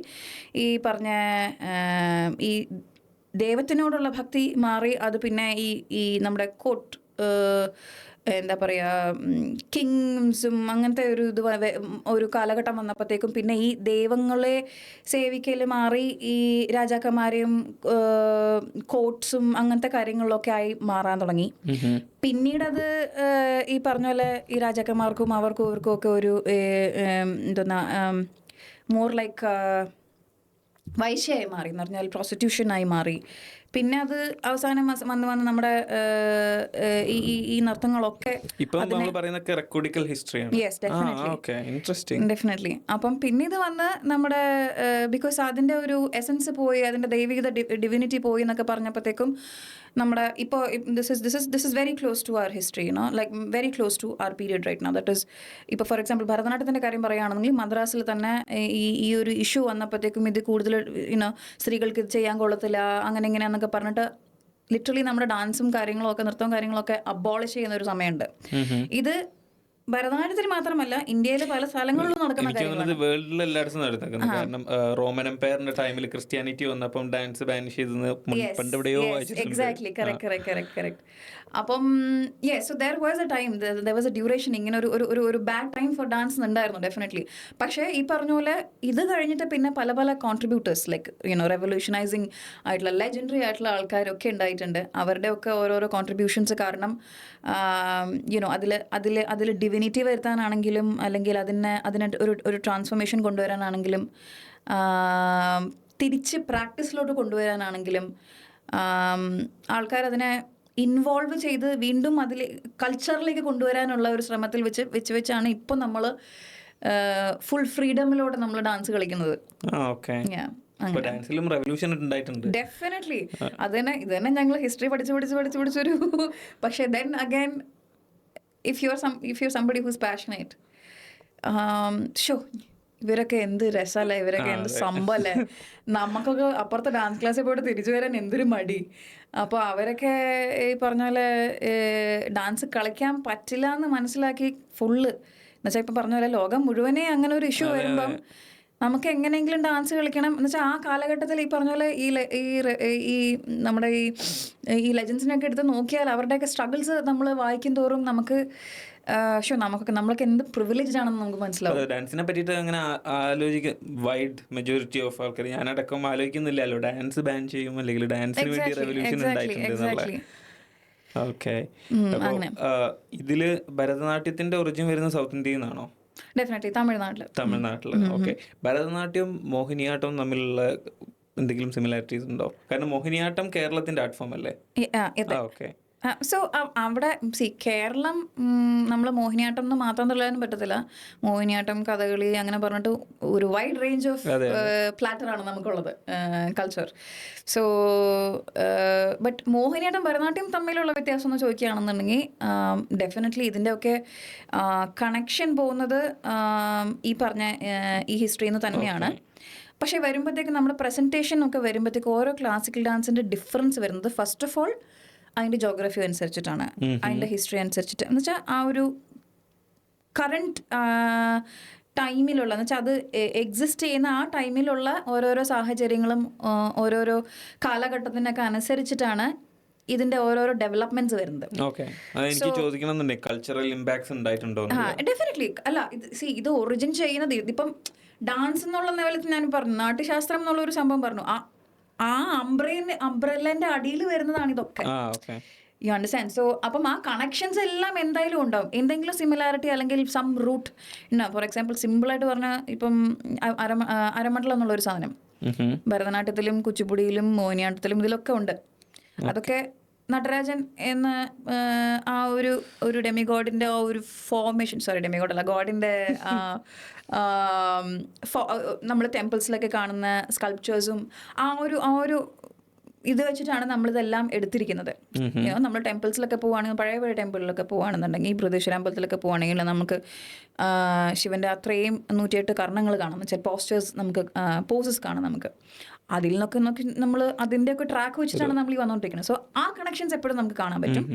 ഈ പറഞ്ഞ ഈ ദൈവത്തിനോടുള്ള ഭക്തി മാറി അത് പിന്നെ ഈ നമ്മുടെ കോട്ട് എന്താ പറയുക കിങ്സും അങ്ങനത്തെ ഒരു കാലഘട്ടം വന്നപ്പോഴത്തേക്കും പിന്നെ ഈ ദൈവങ്ങളെ സേവിക്കൽ മാറി ഈ രാജാക്കന്മാരെയും കോട്ട്സും അങ്ങനത്തെ കാര്യങ്ങളിലൊക്കെ ആയി മാറാൻ തുടങ്ങി. പിന്നീടത് ഈ പറഞ്ഞ പോലെ ഈ രാജാക്കന്മാർക്കും ഇവർക്കും ഒക്കെ ഒരു മോർ ലൈക്ക് വൈശ്യയായി മാറി എന്ന് പറഞ്ഞാൽ പ്രോസ്റ്റിറ്റ്യൂഷനായി മാറി. പിന്നെ അത് അവസാനം വന്ന് നമ്മുടെ ഈ നൃത്തങ്ങളൊക്കെ ഡെഫിനറ്റ്ലി. അപ്പം പിന്നെ ഇത് വന്ന് നമ്മുടെ ബിക്കോസ് അതിൻ്റെ ഒരു എസൻസ് പോയി, അതിൻ്റെ ദൈവികത ഡിവിനിറ്റി പോയി എന്നൊക്കെ പറഞ്ഞപ്പോഴത്തേക്കും നമ്മുടെ ഇപ്പോൾ this is very close to our history, like very close to our period right now. That is ഇപ്പോൾ ഫോർ എക്സാമ്പിൾ ഭരതനാട്യത്തിൻ്റെ കാര്യം പറയുകയാണെങ്കിൽ മദ്രാസിൽ തന്നെ ഈ ഒരു ഇഷ്യൂ വന്നപ്പോഴത്തേക്കും ഇത് കൂടുതൽ സ്ത്രീകൾക്ക് ഇത് ചെയ്യാൻ കൊള്ളത്തില്ല അങ്ങനെ ഇങ്ങനെയാന്നൊക്കെ പറഞ്ഞിട്ട് ലിറ്ററലി നമ്മുടെ ഡാൻസും കാര്യങ്ങളും ഒക്കെ നൃത്തവും കാര്യങ്ങളൊക്കെ അബോളിഷ് ചെയ്യുന്ന ഒരു സമയമുണ്ട്. ഇത് ഭരതനാട്യത്തിൽ മാത്രമല്ല ഇന്ത്യയിൽ പല സ്ഥലങ്ങളിലും നടക്കുന്ന കാര്യമാണ്. വേൾഡിൽ എല്ലായിടത്തും നടക്കുന്നത്. കാരണം റോമൻ എംപയറിന്റെ ടൈമിൽ ക്രിസ്ത്യാനിറ്റി വന്നപ്പം ഡാൻസ് ബാൻ ചെയ്തെന്ന് പണ്ടെവിടെയോ എക്സാക്ട്ലി കറക്റ്റ്. അപ്പം so there was A time, there was A duration, ഇങ്ങനെ ഒരു ബാഡ് ടൈം ഫോർ ഡാൻസ് ഉണ്ടായിരുന്നു ഡെഫിനറ്റ്ലി. പക്ഷേ ഈ പറഞ്ഞ പോലെ ഇത് കഴിഞ്ഞിട്ട് പിന്നെ പല കോൺട്രിബ്യൂട്ടേഴ്സ് ലൈക്ക് റെവല്യൂഷനൈസിങ് ആയിട്ടുള്ള ലെജൻഡറി ആയിട്ടുള്ള ആൾക്കാരൊക്കെ ഉണ്ടായിട്ടുണ്ട്. അവരുടെ ഒക്കെ ഓരോരോ കോൺട്രിബ്യൂഷൻസ് കാരണം അതിൽ ഡിവിനിറ്റി വരുത്താനാണെങ്കിലും അല്ലെങ്കിൽ അതിനെ ഒരു ട്രാൻസ്ഫോർമേഷൻ കൊണ്ടുവരാനാണെങ്കിലും തിരിച്ച് പ്രാക്ടീസിലോട്ട് കൊണ്ടുവരാനാണെങ്കിലും ആൾക്കാരതിനെ ഇൻവോൾവ് ചെയ്ത് വീണ്ടും അതിൽ കൾച്ചറിലേക്ക് കൊണ്ടുവരാനുള്ള ഒരു ശ്രമത്തിൽ വെച്ചാണ് ഇപ്പം നമ്മൾ ഫുൾ ഫ്രീഡമിലോട്ട് നമ്മൾ ഡാൻസ് കളിക്കുന്നത്. ഡാൻസിലും റെവല്യൂഷൻ ഉണ്ടായിട്ടുണ്ട് ഡെഫിനറ്റ്ലി. ഇത് തന്നെ ഞങ്ങൾ ഹിസ്റ്ററി പഠിച്ചൊരു പക്ഷേ then again if you are somebody who's passionate, so ഇവരൊക്കെ എന്ത് രസമല്ലേ, ഇവരൊക്കെ എന്ത് സംഭവമല്ലേ, നമുക്കൊക്കെ അപ്പുറത്തെ ഡാൻസ് ക്ലാസ്സിൽ പോയിട്ട് തിരിച്ചു വരാൻ എന്തൊരു മടി. അപ്പോൾ അവരൊക്കെ ഈ പറഞ്ഞ പോലെ ഡാൻസ് കളിക്കാൻ പറ്റില്ല എന്ന് മനസ്സിലാക്കി ഫുള്ള് എന്നുവെച്ചാൽ ഇപ്പം പറഞ്ഞ പോലെ ലോകം മുഴുവനെ അങ്ങനെ ഒരു ഇഷ്യൂ വരുമ്പം നമുക്ക് എങ്ങനെയെങ്കിലും ഡാൻസ് കളിക്കണം എന്നുവെച്ചാൽ ആ കാലഘട്ടത്തിൽ ഈ പറഞ്ഞ പോലെ ഈ നമ്മുടെ ഈ ലെജൻസിനൊക്കെ എടുത്ത് നോക്കിയാൽ അവരുടെയൊക്കെ സ്ട്രഗിൾസ് നമ്മൾ വായിക്കും തോറും നമുക്ക് നമ്മളൊക്കെ എന്ത് പ്രിവിലേജ്ഡ് ആണെന്ന് നമുക്ക് മനസ്സിലാവും. ഡാൻസിനെ പറ്റിയിട്ട് അങ്ങനെ ആലോചിക്കാൻ വൈഡ് മെജോറിറ്റി ഓഫ് ആൾക്കാർ ഞാനടക്കം ആലോചിക്കുന്നില്ലല്ലോ ഡാൻസ് ബാൻ ചെയ്യും അല്ലെങ്കിൽ ഡാൻസിന് വേണ്ടി റെവല്യൂഷൻ ഉണ്ടായിട്ടുണ്ട്. ഓക്കെ, ഇതില് ഭരതനാട്യത്തിന്റെ ഒറിജിൻ വരുന്ന സൗത്ത് ഇന്ത്യയിൽ നിന്നാണോ? ഡെഫിനറ്റ്ലി തമിഴ്നാട്ടില്. ഓക്കെ, ഭരതനാട്യം മോഹിനിയാട്ടം തമ്മിലുള്ള എന്തെങ്കിലും സിമിലാരിറ്റീസ് ഉണ്ടോ? കാരണം മോഹിനിയാട്ടം കേരളത്തിന്റെ ആർട്ട് ഫോം അല്ലേ? ഓക്കെ. സോ അവിടെ കേരളം നമ്മൾ മോഹിനിയാട്ടം എന്ന് മാത്രം തള്ളാനും പറ്റത്തില്ല. മോഹിനിയാട്ടം, കഥകളി അങ്ങനെ പറഞ്ഞിട്ട് ഒരു വൈഡ് റേഞ്ച് ഓഫ് പ്ലാറ്ററാണ് നമുക്കുള്ളത് culture. So but Mohiniyattam Bharatanatyam തമ്മിലുള്ള വ്യത്യാസം എന്ന് ചോദിക്കുകയാണെന്നുണ്ടെങ്കിൽ ഡെഫിനറ്റ്ലി ഇതിൻ്റെയൊക്കെ കണക്ഷൻ പോകുന്നത് ഈ പറഞ്ഞ ഈ ഹിസ്റ്ററിയിൽ നിന്ന് തന്നെയാണ്. പക്ഷേ വരുമ്പോഴത്തേക്ക് നമ്മുടെ പ്രസൻറ്റേഷൻ ഒക്കെ വരുമ്പോഴത്തേക്ക് ഓരോ ക്ലാസിക്കൽ ഡാൻസിൻ്റെ ഡിഫറൻസ് വരുന്നത് ഫസ്റ്റ് ഓഫ് ഓൾ അതിൻ്റെ ജോഗ്രഫി അനുസരിച്ചിട്ടാണ്, അതിൻ്റെ ഹിസ്റ്ററി അനുസരിച്ചിട്ട്. എന്ന് വെച്ചാൽ ആ ഒരു കറണ്ട് ടൈമിലുള്ള എന്ന് വെച്ചാൽ അത് എക്സിസ്റ്റ് ചെയ്യുന്ന ആ ടൈമിലുള്ള ഓരോരോ സാഹചര്യങ്ങളും ഓരോരോ കാലഘട്ടത്തിനൊക്കെ അനുസരിച്ചിട്ടാണ് ഇതിന്റെ ഓരോരോ ഡെവലപ്മെന്റ്സ് വരുന്നത്. ഡെഫിനറ്റ്ലി. അല്ല, ഇത് ഒറിജിൻ ചെയ്യുന്നത് ഇതിപ്പം ഡാൻസ് എന്നുള്ള ലെവലിൽ ഞാൻ പറഞ്ഞു, നാട്യശാസ്ത്രം എന്നുള്ള ഒരു സംഭവം പറഞ്ഞു, ആ അംബ്രല്ലന്റെ അടിയിൽ വരുന്നതാണ് ഇതൊക്കെ. You understand? സോ അപ്പം ആ കണക്ഷൻസ് എല്ലാം എന്തായാലും ഉണ്ടാവും, എന്തെങ്കിലും സിമിലാരിറ്റി അല്ലെങ്കിൽ സം റൂട്ട് ഉണ്ടാവും. ഫോർ എക്സാമ്പിൾ സിമ്പിളായിട്ട് പറഞ്ഞാൽ ഇപ്പം അരമണ്ഡലം എന്നുള്ളൊരു സാധനം ഭരതനാട്യത്തിലും കുച്ചിപ്പുടിയിലും മോഹിനിയാട്ടത്തിലും ഇതിലൊക്കെ ഉണ്ട്. അതൊക്കെ നടരാജൻ എന്ന ആ ഒരു ഡെമിഗോഡിൻ്റെ ആ ഒരു ഫോർമേഷൻ, ഡെമിഗോഡ് അല്ല, ഗോഡിൻ്റെ നമ്മൾ ടെമ്പിൾസിലൊക്കെ കാണുന്ന സ്കൾപ്ചേഴ്സും ആ ഒരു ഇത് വെച്ചിട്ടാണ് നമ്മളിതെല്ലാം എടുത്തിരിക്കുന്നത്. നമ്മൾ ടെമ്പിൾസിലൊക്കെ പോവുകയാണെങ്കിൽ, പഴയ ടെമ്പിളിലൊക്കെ പോവുകയാണെന്നുണ്ടെങ്കിൽ, ഈ ബൃഹദീശ്വര അമ്പലത്തിലൊക്കെ പോവുകയാണെങ്കിൽ നമുക്ക് ശിവൻ്റെ അത്രയും 108 കർണങ്ങൾ കാണാം, വെച്ചാൽ പോസസ് കാണാം നമുക്ക്. അതിൽ നിന്നൊക്കെ നോക്കി നമ്മൾ അതിൻ്റെയൊക്കെ ട്രാക്ക് വെച്ചിട്ടാണ് നമ്മൾ ഈ വന്നുകൊണ്ടിരിക്കുന്നത്. സോ ആ കണക്ഷൻസ് എപ്പോഴും നമുക്ക് കാണാൻ പറ്റും.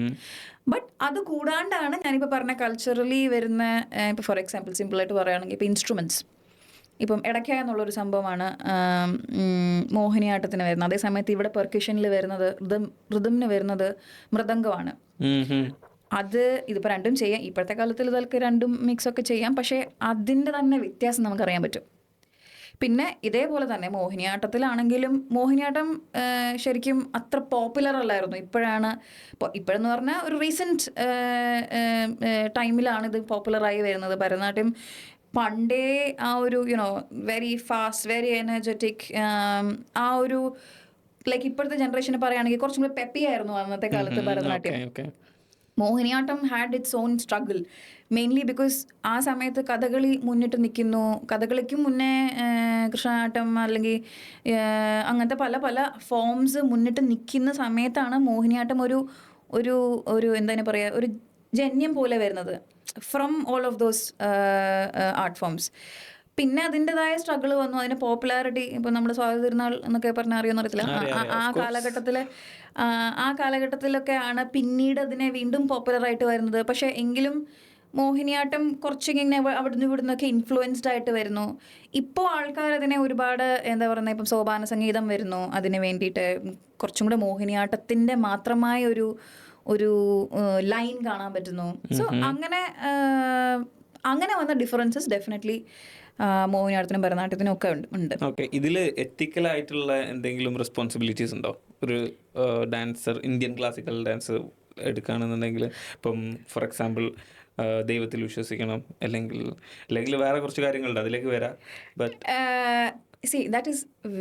ബട്ട് അത് കൂടാണ്ടാണ് ഞാനിപ്പോൾ പറഞ്ഞ കൾച്ചറലി വരുന്ന, ഇപ്പോൾ ഫോർ എക്സാമ്പിൾ സിമ്പിളായിട്ട് പറയുകയാണെങ്കിൽ ഇപ്പോൾ ഇൻസ്ട്രുമെൻറ്റ്സ്, ഇപ്പം ഇടയ്ക്ക എന്നുള്ളൊരു സംഭവമാണ് മോഹിനിയാട്ടത്തിന് വരുന്നത്. അതേസമയത്ത് ഇവിടെ പെർക്യൂഷനിൽ വരുന്നത് ഋതമിന് വരുന്നത് മൃദംഗമാണ്. ഇതിപ്പോൾ രണ്ടും ചെയ്യാം, ഇപ്പോഴത്തെ കാലത്തിൽ ഇതൊക്കെ രണ്ടും മിക്സൊക്കെ ചെയ്യാം. പക്ഷേ അതിൻ്റെ തന്നെ വ്യത്യാസം നമുക്കറിയാൻ പറ്റും. പിന്നെ ഇതേപോലെ തന്നെ മോഹിനിയാട്ടത്തിലാണെങ്കിലും മോഹിനിയാട്ടം ശരിക്കും അത്ര പോപ്പുലർ അല്ലായിരുന്നു. ഇപ്പോഴെന്ന് പറഞ്ഞാൽ ഒരു റീസെൻറ്റ് ടൈമിലാണ് ഇത് പോപ്പുലറായി വരുന്നത്. ഭരതനാട്യം പണ്ടേ ആ ഒരു വെരി ഫാസ്റ്റ്, വെരി എനർജറ്റിക്, ആ ഒരു ലൈക്ക് ഇപ്പോഴത്തെ ജനറേഷന് പറയുകയാണെങ്കിൽ കുറച്ചും കൂടി പെപ്പി ആയിരുന്നു അന്നത്തെ കാലത്ത് Bharatanatyam. Mohiniyattam had it's on struggle, mainly because ആ സമയത്ത് കഥകളി മുന്നിട്ട് നിൽക്കുന്നു. കഥകളിക്കും മുന്നേ കൃഷ്ണനാട്ടം അല്ലെങ്കിൽ അങ്ങനത്തെ പല പല ഫോംസ് മുന്നിട്ട് നിൽക്കുന്ന സമയത്താണ് മോഹിനിയാട്ടം ഒരു എന്താണ് പറയുക, ഒരു ജന്യം പോലെ വരുന്നത് from all of those art forms. പിന്നെ അതിൻ്റെതായ സ്ട്രഗിൾ വന്നു, അതിന് പോപ്പുലാരിറ്റി. ഇപ്പം നമ്മൾ സ്വാതി തിരുനാൾ എന്നൊക്കെ പറഞ്ഞാൽ അറിയുമെന്ന് അറിയത്തില്ല, ആ കാലഘട്ടത്തിലൊക്കെയാണ് പിന്നീട് അതിനെ വീണ്ടും പോപ്പുലറായിട്ട് വരുന്നത്. പക്ഷേ എങ്കിലും മോഹിനിയാട്ടം കുറച്ചിങ്ങനെ അവിടുന്ന് ഇവിടുന്നൊക്കെ ഇൻഫ്ലുവൻസ്ഡ് ആയിട്ട് വരുന്നു. ഇപ്പോൾ ആൾക്കാർ അതിനെ ഒരുപാട് എന്താ പറയുന്നത്, ഇപ്പം സോപാന സംഗീതം വരുന്നു, അതിന് വേണ്ടിയിട്ട് കുറച്ചും കൂടെ മോഹിനിയാട്ടത്തിൻ്റെ മാത്രമായ ഒരു ലൈൻ കാണാൻ പറ്റുന്നു. സോ അങ്ങനെ വന്ന ഡിഫറൻസസ് ഡെഫിനറ്റ്ലി മോഹിനിയാട്ടത്തിനും ഭരതനാട്യത്തിനും ഒക്കെ ഉണ്ട്. ഓക്കെ, ഇതിൽ എത്തിക്കലായിട്ടുള്ള എന്തെങ്കിലും റെസ്പോൺസിബിലിറ്റീസ് ഉണ്ടോ? ഒരു ഡാൻസർ, ഇന്ത്യൻ ക്ലാസിക്കൽ ഡാൻസ് എടുക്കുകയാണെന്നുണ്ടെങ്കിൽ, ഇപ്പം ഫോർ എക്സാമ്പിൾ ദൈവത്തിൽ വിശ്വസിക്കണം, അല്ലെങ്കിൽ വേറെ കുറച്ച് കാര്യങ്ങളുണ്ട്, അതിലേക്ക് വരാം. But See, that is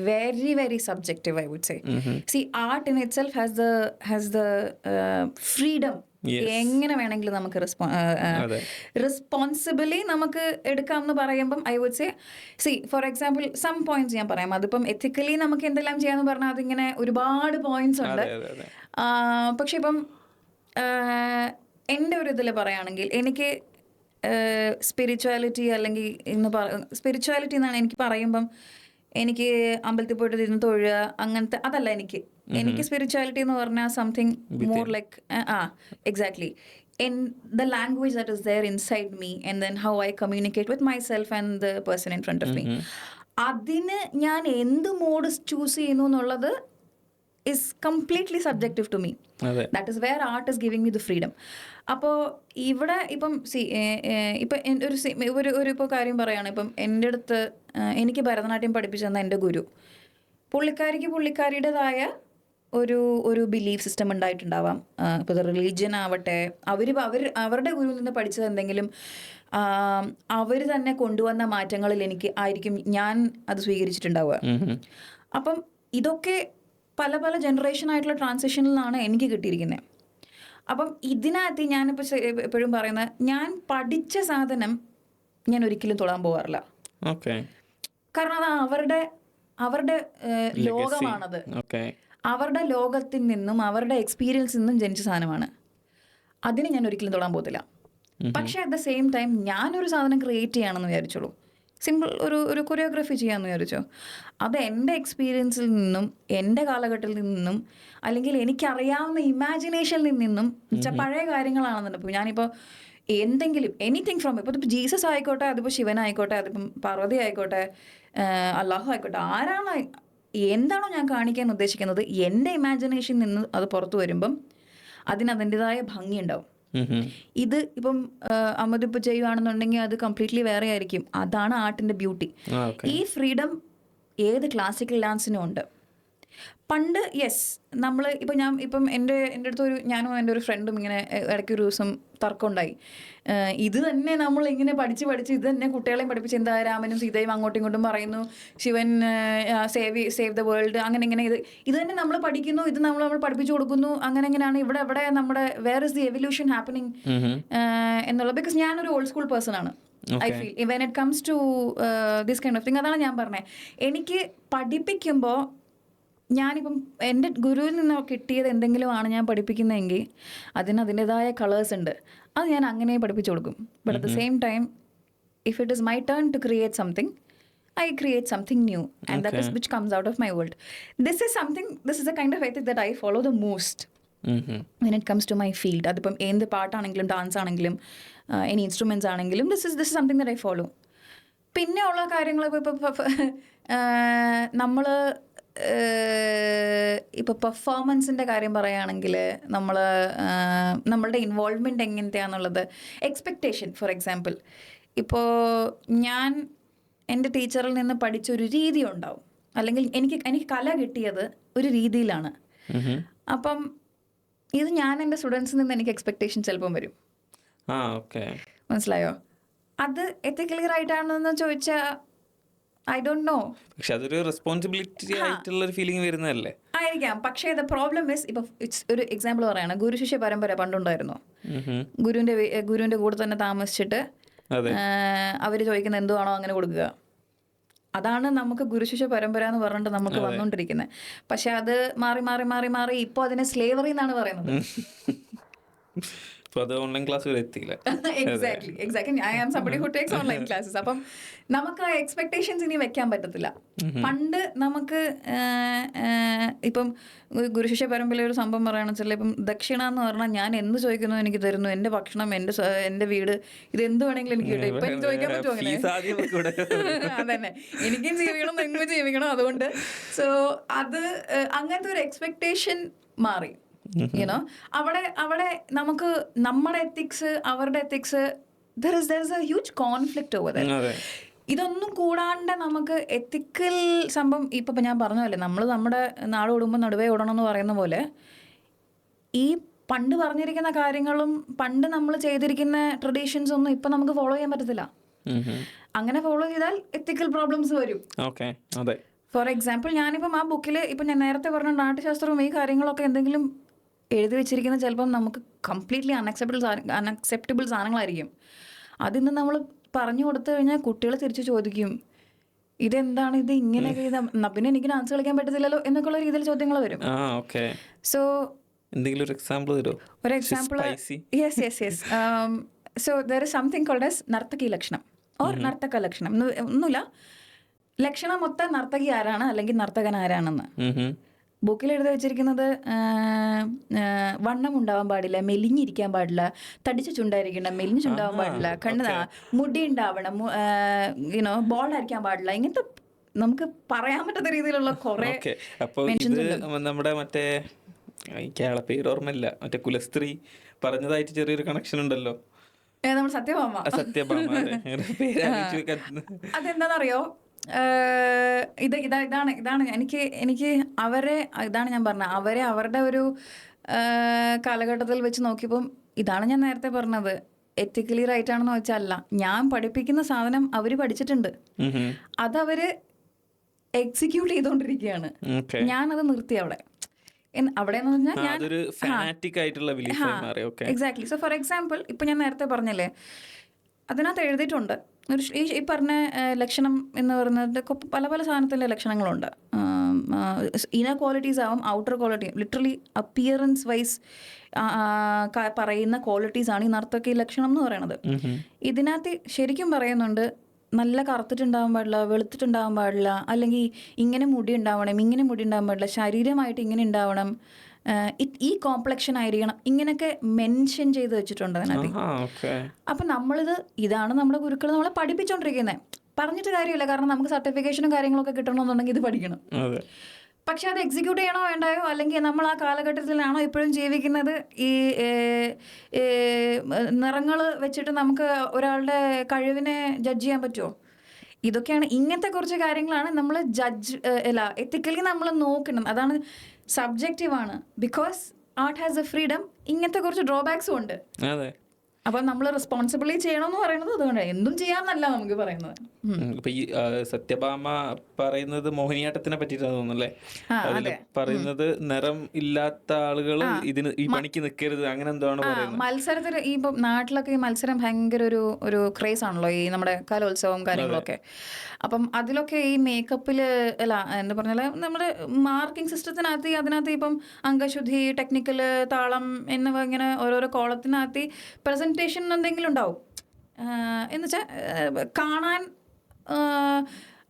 very, very subjective, I would say. See, art in itself has the freedom. എങ്ങനെ വേണമെങ്കിലും നമുക്ക് റെസ്പോൺസിബിളി നമുക്ക് എടുക്കാം എന്ന് പറയുമ്പം I would say, see for example some points ഞാൻ പറയാം. അതിപ്പം എത്തിക്കലി നമുക്ക് എന്തെല്ലാം ചെയ്യാന്ന് പറഞ്ഞാൽ അതിങ്ങനെ ഒരുപാട് പോയിന്റ്സ് ഉണ്ട്. പക്ഷെ ഇപ്പം എൻ്റെ ഒരു ഇതിൽ പറയുകയാണെങ്കിൽ എനിക്ക് സ്പിരിച്വാലിറ്റി അല്ലെങ്കിൽ സ്പിരിച്വാലിറ്റി എന്നാണ് എനിക്ക് പറയുമ്പം എനിക്ക് അമ്പലത്തിൽ പോയിട്ട് ഇരുന്ന് തൊഴുക അങ്ങനത്തെ അതല്ല. എനിക്ക് സ്പിരിച്വാലിറ്റി എന്ന് പറഞ്ഞാൽ something more like exactly in the language that is there inside me and then how I communicate with myself and the person in front of me. അതിന് ഞാൻ എന്ത് മോഡ് ചൂസ് ചെയ്യുന്നു എന്നുള്ളത് is completely subjective to me. That is where art is giving me the freedom. അപ്പോൾ ഇവിടെ ഇപ്പം ഒരു ഇപ്പോൾ കാര്യം പറയുകയാണ്. ഇപ്പം എൻ്റെ അടുത്ത് എനിക്ക് പഠിപ്പിച്ചു തന്ന എൻ്റെ ഗുരു, പുള്ളിക്കാരിയുടേതായ ഒരു ബിലീഫ് സിസ്റ്റം ഉണ്ടായിട്ടുണ്ടാവാം. ഇപ്പോൾ റിലീജിയൻ ആവട്ടെ, അവരുടെ ഗുരുവിൽ നിന്ന് പഠിച്ചത് എന്തെങ്കിലും അവർ തന്നെ കൊണ്ടുവന്ന മാറ്റങ്ങളിൽ ആയിരിക്കും ഞാൻ അത് സ്വീകരിച്ചിട്ടുണ്ടാവുക. അപ്പം ഇതൊക്കെ പല പല ജനറേഷൻ ആയിട്ടുള്ള ട്രാൻസിഷനിലാണ് എനിക്ക് കിട്ടിയിരിക്കുന്നത്. അപ്പം ഇതിനകത്ത് ഞാനിപ്പോൾ എപ്പോഴും പറയുന്നത്, ഞാൻ പഠിച്ച സാധനം ഞാൻ ഒരിക്കലും തൊടാൻ പോകാറില്ല. കാരണം അത് അവരുടെ ലോകമാണത്. അവരുടെ ലോകത്തിൽ നിന്നും അവരുടെ എക്സ്പീരിയൻസിൽ നിന്നും ജനിച്ച സാധനമാണ്. അതിന് ഞാൻ ഒരിക്കലും തൊടാൻ പോകത്തില്ല. പക്ഷേ അറ്റ് ദ സെയിം ടൈം ഞാനൊരു സാധനം ക്രിയേറ്റ് ചെയ്യണമെന്ന് വിചാരിച്ചോളൂ, സിമ്പിൾ ഒരു കൊറിയോഗ്രാഫി ചെയ്യാമെന്ന് വിചാരിച്ചോ, അത് എൻ്റെ എക്സ്പീരിയൻസിൽ നിന്നും എൻ്റെ കാലഘട്ടത്തിൽ നിന്നും അല്ലെങ്കിൽ എനിക്കറിയാവുന്ന ഇമാജിനേഷനിൽ നിന്നും പഴയ കാര്യങ്ങളാണെന്നുണ്ട്. ഇപ്പോൾ ഞാനിപ്പോൾ എന്തെങ്കിലും എനിത്തിങ് ഫ്രോം, ഇപ്പോൾ ജീസസ് ആയിക്കോട്ടെ, അതിപ്പോൾ ശിവനായിക്കോട്ടെ, അതിപ്പം പാർവതി ആയിക്കോട്ടെ, അള്ളാഹു ആയിക്കോട്ടെ, എന്താണോ ഞാൻ കാണിക്കാൻ ഉദ്ദേശിക്കുന്നത്, എൻ്റെ ഇമാജിനേഷനിൽ നിന്ന് അത് പുറത്തു വരുമ്പം അതിൻ്റെതായ ഭംഗിയുണ്ടാവും. ഇത് ഇപ്പം അമ്മദ് ഇപ്പം ചെയ്യുകയാണെന്നുണ്ടെങ്കിൽ അത് കംപ്ലീറ്റ്ലി വേറെ ആയിരിക്കും. അതാണ് ആർട്ടിൻ്റെ ബ്യൂട്ടി. ഈ ഫ്രീഡം ഏത് ക്ലാസിക്കൽ ഡാൻസിനും ഉണ്ട്. പണ്ട് നമ്മൾ ഇപ്പം എൻ്റെ അടുത്ത് ഞാനും എൻ്റെ ഒരു ഫ്രണ്ടും ഇങ്ങനെ ഇടയ്ക്ക് ഒരു ദിവസം തർക്കമുണ്ടായി. ഇത് തന്നെ നമ്മൾ ഇങ്ങനെ പഠിച്ച് ഇത് തന്നെ കുട്ടികളെയും പഠിപ്പിച്ച് എന്താ രാമനും സീതയും അങ്ങോട്ടും ഇങ്ങോട്ടും പറയുന്നു, ശിവൻ സേവ് ദ വേൾഡ്, അങ്ങനെ ഇങ്ങനെ ഇത് തന്നെ നമ്മൾ പഠിക്കുന്നു, ഇത് നമ്മൾ പഠിപ്പിച്ചു കൊടുക്കുന്നു, അങ്ങനെയാണ് ഇവിടെ നമ്മുടെ where is the evolution happening എന്നുള്ളത്. ബിക്കോസ് ഞാനൊരു ഓൾഡ് സ്കൂൾ പേഴ്സൺ ആണ്. I feel when it comes to this kind of thing. അതാണ് ഞാൻ പറഞ്ഞത്, എനിക്ക് പഠിപ്പിക്കുമ്പോൾ ഞാനിപ്പം എൻ്റെ ഗുരുവിൽ നിന്ന് കിട്ടിയത് എന്തെങ്കിലും ആണ് ഞാൻ പഠിപ്പിക്കുന്നതെങ്കിൽ അതിൻ്റെതായ കളേഴ്സ് ഉണ്ട്. അത് ഞാൻ അങ്ങനെ പഠിപ്പിച്ചു കൊടുക്കും. But at the same time if it is my turn to create something, I create something new, and that is which comes out of my world. This is a kind of ethic that I follow the most when it comes to my field. അതിപ്പം എന്ത് പാട്ടാണെങ്കിലും ഡാൻസ് ആണെങ്കിലും any ഇൻസ്ട്രുമെൻറ്റ്സ് ആണെങ്കിലും this is something that I follow. പിന്നെ ഉള്ള കാര്യങ്ങൾ നമ്മൾ ഇപ്പോൾ പെർഫോമൻസിൻ്റെ കാര്യം പറയുകയാണെങ്കിൽ നമ്മളുടെ ഇൻവോൾവ്മെൻറ്റ് എങ്ങനത്തെയാണെന്നുള്ളത്, എക്സ്പെക്റ്റേഷൻ. ഫോർ എക്സാമ്പിൾ, ഇപ്പോൾ ഞാൻ എൻ്റെ ടീച്ചറിൽ നിന്ന് പഠിച്ചൊരു രീതി ഉണ്ടാവും, അല്ലെങ്കിൽ എനിക്ക് കല കിട്ടിയത് ഒരു രീതിയിലാണ്. അപ്പം ഇത് ഞാൻ എൻ്റെ സ്റ്റുഡൻസിൽ നിന്ന് എനിക്ക് എക്സ്പെക്റ്റേഷൻ ചിലപ്പം വരും. മനസ്സിലായോ? അത് എത്തിക്കലി റൈറ്റ് ആണെന്ന് ചോദിച്ചാൽ ഐ ഡോണ്ട് നോ. പക്ഷെ അതൊരു റെസ്പോൺസിബിലിറ്റി ആയിട്ടുള്ള ഒരു ഫീലിംഗ് വരുന്നതല്ലേ ആയിരിക്കാം. പക്ഷേ ദ പ്രോബ്ലം ഇസ്, ഇപ്പം ഒരു എക്സാമ്പിൾ പറയാണ്, ഗുരു ശിഷ്യ പരമ്പര പണ്ടുണ്ടായിരുന്നു. ഗുരുവിൻ്റെ കൂടെ തന്നെ താമസിച്ചിട്ട് അവർ ചോദിക്കുന്ന എന്തുവാണോ അങ്ങനെ കൊടുക്കുക. അതാണ് നമുക്ക് ഗുരുശിഷ്യ പരമ്പര എന്ന് പറഞ്ഞിട്ട് നമുക്ക് വന്നുകൊണ്ടിരിക്കുന്നത്. പക്ഷെ അത് മാറി ഇപ്പോൾ അതിനെ സ്ലേവറി എന്നാണ് പറയുന്നത്. ഓൺലൈൻ ക്ലാസ് എത്തിയില്ല. Exactly I am somebody who takes online classes. അപ്പം നമുക്ക് ആ എക്സ്പെക്ടേഷൻസ് ഇനി വെക്കാൻ പറ്റത്തില്ല. പണ്ട് നമുക്ക് ഇപ്പം ഗുരുശിഷ്യ പരമ്പരയിലെ ഒരു സംഭവം പറയുകയാണെന്ന് വെച്ചാൽ, ഇപ്പം ദക്ഷിണ എന്ന് പറഞ്ഞാൽ ഞാൻ എന്ത് ചോദിക്കുന്നു എനിക്ക് തരുന്നു, എൻ്റെ ഭക്ഷണം, എൻ്റെ വീട്, ഇത് എന്ത് വേണമെങ്കിലും എനിക്ക് കിട്ടും. ഇപ്പം എനിക്ക് ചോദിക്കാൻ പറ്റുമോ അങ്ങനെ? അതന്നെ, എനിക്കും ജീവിക്കണം, എങ്ങും ജീവിക്കണം. അതുകൊണ്ട് അത് അങ്ങനത്തെ ഒരു എക്സ്പെക്ടേഷൻ മാറി. യുനോ അവിടെ നമുക്ക് നമ്മുടെ എത്തിക്സ്, അവരുടെ ethics, there is a huge conflict over there. ഇതൊന്നും കൂടാണ്ട് നമുക്ക് എത്തിക്കൽ സംഭവം ഇപ്പം ഞാൻ പറഞ്ഞതല്ലേ, നമ്മൾ നമ്മുടെ നാട് ഓടുമ്പോൾ നടുവേ ഓടണം എന്ന് പറയുന്ന പോലെ, ഈ പണ്ട് പറഞ്ഞിരിക്കുന്ന കാര്യങ്ങളും പണ്ട് നമ്മൾ ചെയ്തിരിക്കുന്ന ട്രഡീഷൻസ് ഒന്നും ഇപ്പം നമുക്ക് ഫോളോ ചെയ്യാൻ പറ്റത്തില്ല. അങ്ങനെ ഫോളോ ചെയ്താൽ എത്തിക്കൽ പ്രോബ്ലംസ് വരും. ഓക്കെ, അതെ. ഫോർ എക്സാമ്പിൾ, ഞാനിപ്പം ആ ബുക്കിൽ ഇപ്പം ഞാൻ നേരത്തെ പറഞ്ഞ നാട്യശാസ്ത്രവും ഈ കാര്യങ്ങളൊക്കെ എന്തെങ്കിലും എഴുതി വെച്ചിരിക്കുന്നത് ചിലപ്പം നമുക്ക് കംപ്ലീറ്റ്ലി അൺഅക്സെപ്റ്റബിൾ സാധനങ്ങളായിരിക്കും. അതിന്ന് നമ്മൾ പറഞ്ഞു കൊടുത്തു കഴിഞ്ഞാൽ കുട്ടികൾ തിരിച്ചു ചോദിക്കും, ഇതെന്താണ് ഇത് ഇങ്ങനെയൊക്കെ പിന്നെ എനിക്ക് ഡാൻസ് കളിക്കാൻ പറ്റത്തില്ലല്ലോ എന്നൊക്കെയുള്ള രീതിയിൽ ചോദ്യങ്ങൾ വരും. സോ എന്തെങ്കിലും ഒരു എക്സാമ്പിൾ തരുമോ? ഒരു example, yes. So there is something called as Nartaki Lakshanam or നർത്തക ലക്ഷണം. ഒന്നുമില്ല, ലക്ഷണം മൊത്തം നർത്തകി ആരാണ് അല്ലെങ്കിൽ നർത്തകൻ ആരാണെന്ന്. ബുക്കിൽ എഴുതി വെച്ചിരിക്കുന്നത് വണ്ണം ഉണ്ടാവാൻ പാടില്ല, മെലിഞ്ഞിരിക്കാൻ പാടില്ല, തടിച്ച ചുണ്ടായിരിക്കണം, മെലിഞ്ഞ ചുണ്ടാവാൻ പാടില്ല, കണ്ണ് മുടി ഉണ്ടാവണം, ബോൾഡായിരിക്കാൻ പാടില്ല. ഇങ്ങനത്തെ നമുക്ക് പറയാൻ പറ്റാത്ത രീതിയിലുള്ള കുറെ നമ്മുടെ മറ്റേ കേരള പേര് ഓർമ്മയില്ല, മറ്റേ കുലസ്ത്രീ പറഞ്ഞതായിട്ട് ചെറിയൊരു കണക്ഷൻ ഉണ്ടല്ലോ. നമ്മൾ സത്യഭാമ. അതെന്താണെന്നറിയോ, ഇതാണ് എനിക്ക് അവരെ, ഇതാണ് ഞാൻ പറഞ്ഞത്, അവരുടെ ഒരു കാലഘട്ടത്തിൽ വെച്ച് നോക്കിയപ്പം ഇതാണ് ഞാൻ നേരത്തെ പറഞ്ഞത്, എത്തിക്കലി റൈറ്റ് ആണെന്ന് വെച്ചല്ല. ഞാൻ പഠിപ്പിക്കുന്ന സാധനം അവർ പഠിച്ചിട്ടുണ്ട്, അതവര് എക്സിക്യൂട്ട് ചെയ്തുകൊണ്ടിരിക്കുകയാണ്. ഞാനത് നിർത്തി അവിടെ. അവിടെയെന്ന് പറഞ്ഞാൽ എക്സാക്ട്ലി. സോ ഫോർ എക്സാമ്പിൾ, ഇപ്പം ഞാൻ നേരത്തെ പറഞ്ഞല്ലേ, അതിനകത്ത് എഴുതിയിട്ടുണ്ട് ഈ പറഞ്ഞ ലക്ഷണം എന്ന് പറയുന്നത് പല പല സാധനത്തിൻ്റെ ലക്ഷണങ്ങളുണ്ട്. ഇന്നർ ക്വാളിറ്റീസ് ആവും, outer quality, literally appearance wise പറയുന്ന ക്വാളിറ്റീസാണ് ഈ നർത്തകി ലക്ഷണം എന്ന് പറയുന്നത്. ഇതിനകത്ത് ശരിക്കും പറയുന്നുണ്ട്, നല്ല കറുത്തിട്ടുണ്ടാവാൻ പാടില്ല, വെളുത്തിട്ടുണ്ടാവാൻ പാടില്ല, അല്ലെങ്കിൽ ഇങ്ങനെ മുടി ഉണ്ടാവണം, ഇങ്ങനെ മുടി ഉണ്ടാവാൻ പാടില്ല, ശരീരമായിട്ട് ഇങ്ങനെ ഉണ്ടാവണം, ഈ കോംപ്ലക്ഷൻ ആയിരിക്കണം, ഇങ്ങനെയൊക്കെ മെൻഷൻ ചെയ്ത് വെച്ചിട്ടുണ്ട് അതിനകത്ത്. അപ്പം ഇതാണ് നമ്മുടെ ഗുരുക്കൾ നമ്മളെ പഠിപ്പിച്ചുകൊണ്ടിരിക്കുന്നത്. പറഞ്ഞിട്ട് കാര്യമില്ല, കാരണം നമുക്ക് സർട്ടിഫിക്കേഷനും കാര്യങ്ങളൊക്കെ കിട്ടണമെന്നുണ്ടെങ്കിൽ ഇത് പഠിക്കണം. പക്ഷെ അത് എക്സിക്യൂട്ട് ചെയ്യണോ വേണ്ടായോ, അല്ലെങ്കിൽ നമ്മൾ ആ കാലഘട്ടത്തിലാണോ ഇപ്പോഴും ജീവിക്കുന്നത്? ഈ നിറങ്ങൾ വെച്ചിട്ട് നമുക്ക് ഒരാളുടെ കഴിവിനെ ജഡ്ജ് ചെയ്യാൻ പറ്റുമോ? ഇതൊക്കെയാണ്, ഇങ്ങനത്തെ കുറച്ച് കാര്യങ്ങളാണ് നമ്മൾ എത്തിക്കലി നമ്മൾ നോക്കണം. അതാണ് സബ്ജക്റ്റീവാണ്, because art has a freedom. ഇങ്ങനത്തെ കുറച്ച് ഡ്രോബാക്സും ഉണ്ട്. അപ്പം നമ്മൾ റെസ്പോൺസിബിളി ചെയ്യണമെന്ന് പറയുന്നത് അതുകൊണ്ട്, എന്തും ചെയ്യാമെന്നല്ല നമുക്ക് പറയുന്നത്. ഇപ്പൊ ഈ സത്യഭാമ പറയുന്നത് മോഹിനിയാട്ടത്തിനെ പറ്റിയിട്ടാണ് തോന്നുന്നല്ലേ? അതില് പറയുന്നത് നിറം ഇല്ലാത്ത ആളുകൾ ഇതിന് ഈ പണിക്ക് നിൽക്കരുത്, അങ്ങനെ എന്താണ് പറയുന്നത്? മത്സരത്തിൽ ഈ ഇപ്പം നാട്ടിലൊക്കെ ഈ മത്സരം ഭയങ്കര ഒരു ക്രേസ് ആണല്ലോ, ഈ നമ്മുടെ കലോത്സവം കാര്യങ്ങളൊക്കെ. അപ്പം അതിലൊക്കെ ഈ മേക്കപ്പിൽ എന്താ പറഞ്ഞാൽ നമ്മുടെ മാർക്കിംഗ് സിസ്റ്റത്തിനകത്ത് അതിനകത്ത് ഇപ്പം അംഗശുദ്ധി, ടെക്നിക്കൽ, താളം എന്നിവ ഇങ്ങനെ ഓരോരോ കോളത്തിനകത്ത് പ്രസൻറ്റേഷൻ എന്തെങ്കിലും ഉണ്ടാവും. എന്നുവെച്ചാൽ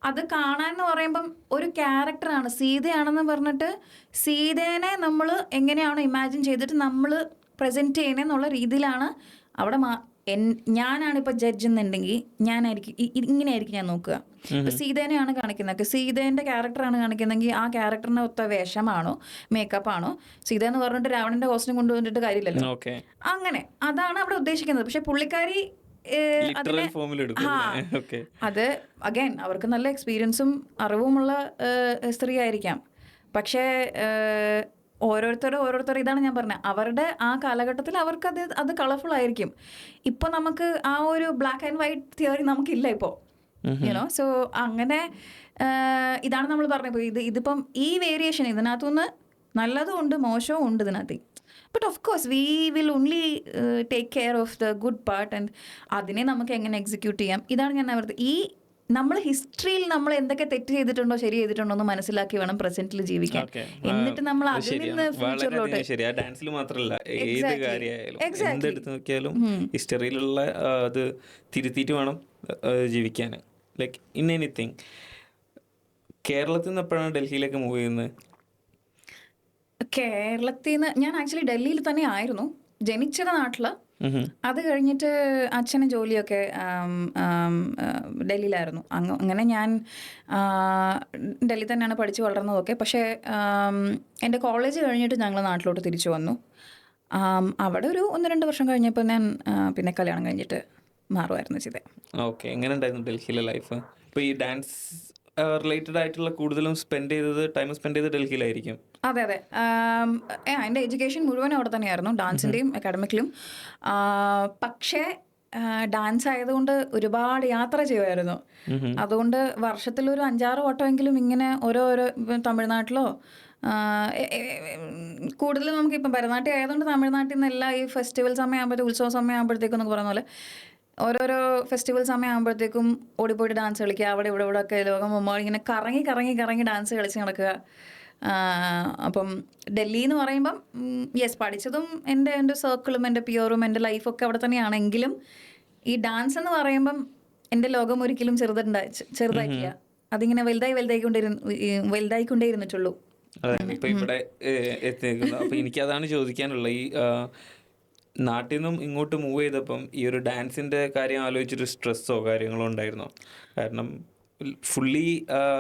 അത് കാണാൻ എന്ന് പറയുമ്പം ഒരു ക്യാരക്ടറാണ്, സീതയാണെന്ന് പറഞ്ഞിട്ട് സീതേനെ നമ്മൾ എങ്ങനെയാണോ ഇമാജിൻ ചെയ്തിട്ട് നമ്മൾ പ്രസൻറ്റ് ചെയ്യണമെന്നുള്ള രീതിയിലാണ് അവിടെ. ഞാനാണിപ്പോൾ ജഡ്ജ് എന്നുണ്ടെങ്കിൽ ഞാനായിരിക്കും ഇങ്ങനെയായിരിക്കും ഞാൻ നോക്കുക. ഇപ്പം സീതേനെയാണ് കാണിക്കുന്നത്, സീതേൻ്റെ ക്യാരക്ടറാണ് കാണിക്കുന്നതെങ്കിൽ ആ ക്യാരക്ടറിന് ഒത്ത വേഷമാണോ മേക്കപ്പാണോ? സീത എന്ന് പറഞ്ഞിട്ട് രാവണന്റെ കോസ്റ്റ്യൂം കൊണ്ടുവന്നിട്ട് കാര്യമില്ലല്ലോ. അങ്ങനെ അതാണ് അവിടെ ഉദ്ദേശിക്കുന്നത്. പക്ഷെ പുള്ളിക്കാരി അത് അഗൈൻ അവർക്ക് നല്ല എക്സ്പീരിയൻസും അറിവുമുള്ള സ്ത്രീ ആയിരിക്കാം. പക്ഷേ ഓരോരുത്തർ ഇതാണ് ഞാൻ പറഞ്ഞത്, അവരുടെ ആ കാലഘട്ടത്തിൽ അവർക്ക് അത് കളർഫുൾ ആയിരിക്കും. ഇപ്പം നമുക്ക് ആ ഒരു ബ്ലാക്ക് ആൻഡ് വൈറ്റ് തിയറി നമുക്കില്ല ഇപ്പോൾ, യുനോ. സോ അങ്ങനെ ഇതാണ് നമ്മൾ പറഞ്ഞപ്പോൾ ഇതിപ്പം ഈ വേരിയേഷൻ ഇതിനകത്തുനിന്ന് നല്ലതും ഉണ്ട് മോശവും ഉണ്ട് ഇതിനകത്ത്. But of course we will only take care of the good part and അതിനെ നമുക്ക് എങ്ങനെ എക്സിക്യൂട്ട് ചെയ്യാം. ഇതാണ് ഞാൻ പറഞ്ഞത്, ഈ നമ്മൾ ഹിസ്റ്ററിയിൽ നമ്മൾ എന്തൊക്കെ തെറ്റ് ചെയ്തിട്ടുണ്ടോ ശരി ചെയ്തിട്ടുണ്ടോ എന്ന് മനസ്സിലാക്കി വേണം പ്രസന്റിൽ ജീവിക്കാൻ. എന്നിട്ട് നമ്മൾ അതിൽ നിന്ന് ഫ്യൂച്ചറിലോട്ട്, ഡാൻസിൽ മാത്രമല്ല ഏത് കാര്യമായാലും എന്തെടുത്ത് നോക്കിയാലും ഹിസ്റ്ററിയിലുള്ള അത് തിരുത്തിയിട്ട് വേണം ജീവിക്കാൻ. Like in anything. കേരളത്തിൽ നിന്ന് എപ്പോഴാണ് ഡൽഹിയിലേക്ക് മൂവ് ചെയ്യുന്നത്? കേരളത്തിൽ നിന്ന് ഞാൻ ആക്ച്വലി ഡൽഹിയിൽ തന്നെ ആയിരുന്നു ജനിച്ചത്, നാട്ടിൽ. അത് കഴിഞ്ഞിട്ട് അച്ഛന് ജോലിയൊക്കെ ഡൽഹിയിലായിരുന്നു. അങ്ങനെ ഞാൻ ഡൽഹി തന്നെയാണ് പഠിച്ച് വളർന്നതൊക്കെ. പക്ഷേ എൻ്റെ കോളേജ് കഴിഞ്ഞിട്ട് ഞങ്ങൾ നാട്ടിലോട്ട് തിരിച്ചു വന്നു. അവിടെ ഒരു 1-2 വർഷം കഴിഞ്ഞപ്പോൾ ഞാൻ പിന്നെ കല്യാണം കഴിഞ്ഞിട്ട് മാറുമായിരുന്നു ചെയ്തത്. ഓക്കെ. എങ്ങനെ ഉണ്ടായിരുന്നു ഡൽഹിയിലെ ലൈഫ്? ഇപ്പോൾ ഈ ഡാൻസ് റിലേറ്റഡ് ആയിട്ടുള്ള കൂടുതലും ടൈം സ്പെൻഡ് ചെയ്തത് ഡൽഹിയിലായിരിക്കും. അതെ അതെ. എൻ്റെ എഡ്യൂക്കേഷൻ മുഴുവൻ അവിടെ തന്നെയായിരുന്നു, ഡാൻസിൻ്റെയും അക്കാഡമിക്കിലും. പക്ഷേ ഡാൻസ് ആയതുകൊണ്ട് ഒരുപാട് യാത്ര ചെയ്യുമായിരുന്നു. അതുകൊണ്ട് വർഷത്തിലൊരു 5-6 വട്ടമെങ്കിലും ഇങ്ങനെ ഓരോരോ തമിഴ്നാട്ടിലോ കൂടുതലും നമുക്കിപ്പം ഭരതനാട്യം ആയതുകൊണ്ട് തമിഴ്നാട്ടിൽ നിന്നെല്ലാം ഈ ഫെസ്റ്റിവൽ സമയമാകുമ്പോഴത്തേക്കും, ഉത്സവ സമയമാകുമ്പോഴത്തേക്കും എന്നൊക്കെ പറയുന്ന പോലെ ഓരോരോ ഫെസ്റ്റിവൽ സമയമാകുമ്പോഴത്തേക്കും ഓടിപ്പോയിട്ട് ഡാൻസ് കളിക്കുക. അവിടെ ഇവിടെ ഒക്കെ ലോകം പോകുമ്പോൾ ഇങ്ങനെ കറങ്ങി കറങ്ങി കറങ്ങി ഡാൻസ് കളിച്ച് നടക്കുക. അപ്പം ഡൽഹി എന്ന് പറയുമ്പം യെസ്, പഠിച്ചതും എൻ്റെ സർക്കിളും എൻ്റെ പിയറും എൻ്റെ ലൈഫൊക്കെ അവിടെ തന്നെയാണെങ്കിലും ഈ ഡാൻസ് എന്ന് പറയുമ്പം എൻ്റെ ലോകം ഒരിക്കലും ചെറുതായിട്ടില്ല. അതിങ്ങനെ വലുതായിക്കൊണ്ടേ ഇരുന്നിട്ടുള്ളൂ. അതെ, ഇപ്പൊ ഇവിടെ എത്തിയിരിക്കുന്നത്. അപ്പൊ എനിക്കതാണ് ചോദിക്കാനുള്ളത്. ഈ നാട്ടിൽ നിന്നും ഇങ്ങോട്ട് മൂവ് ചെയ്തപ്പം ഈ ഒരു ഡാൻസിന്റെ കാര്യം ആലോചിച്ചൊരു സ്ട്രെസ്സോ കാര്യങ്ങളോ ഉണ്ടായിരുന്നോ? കാരണം ഫുള്ളി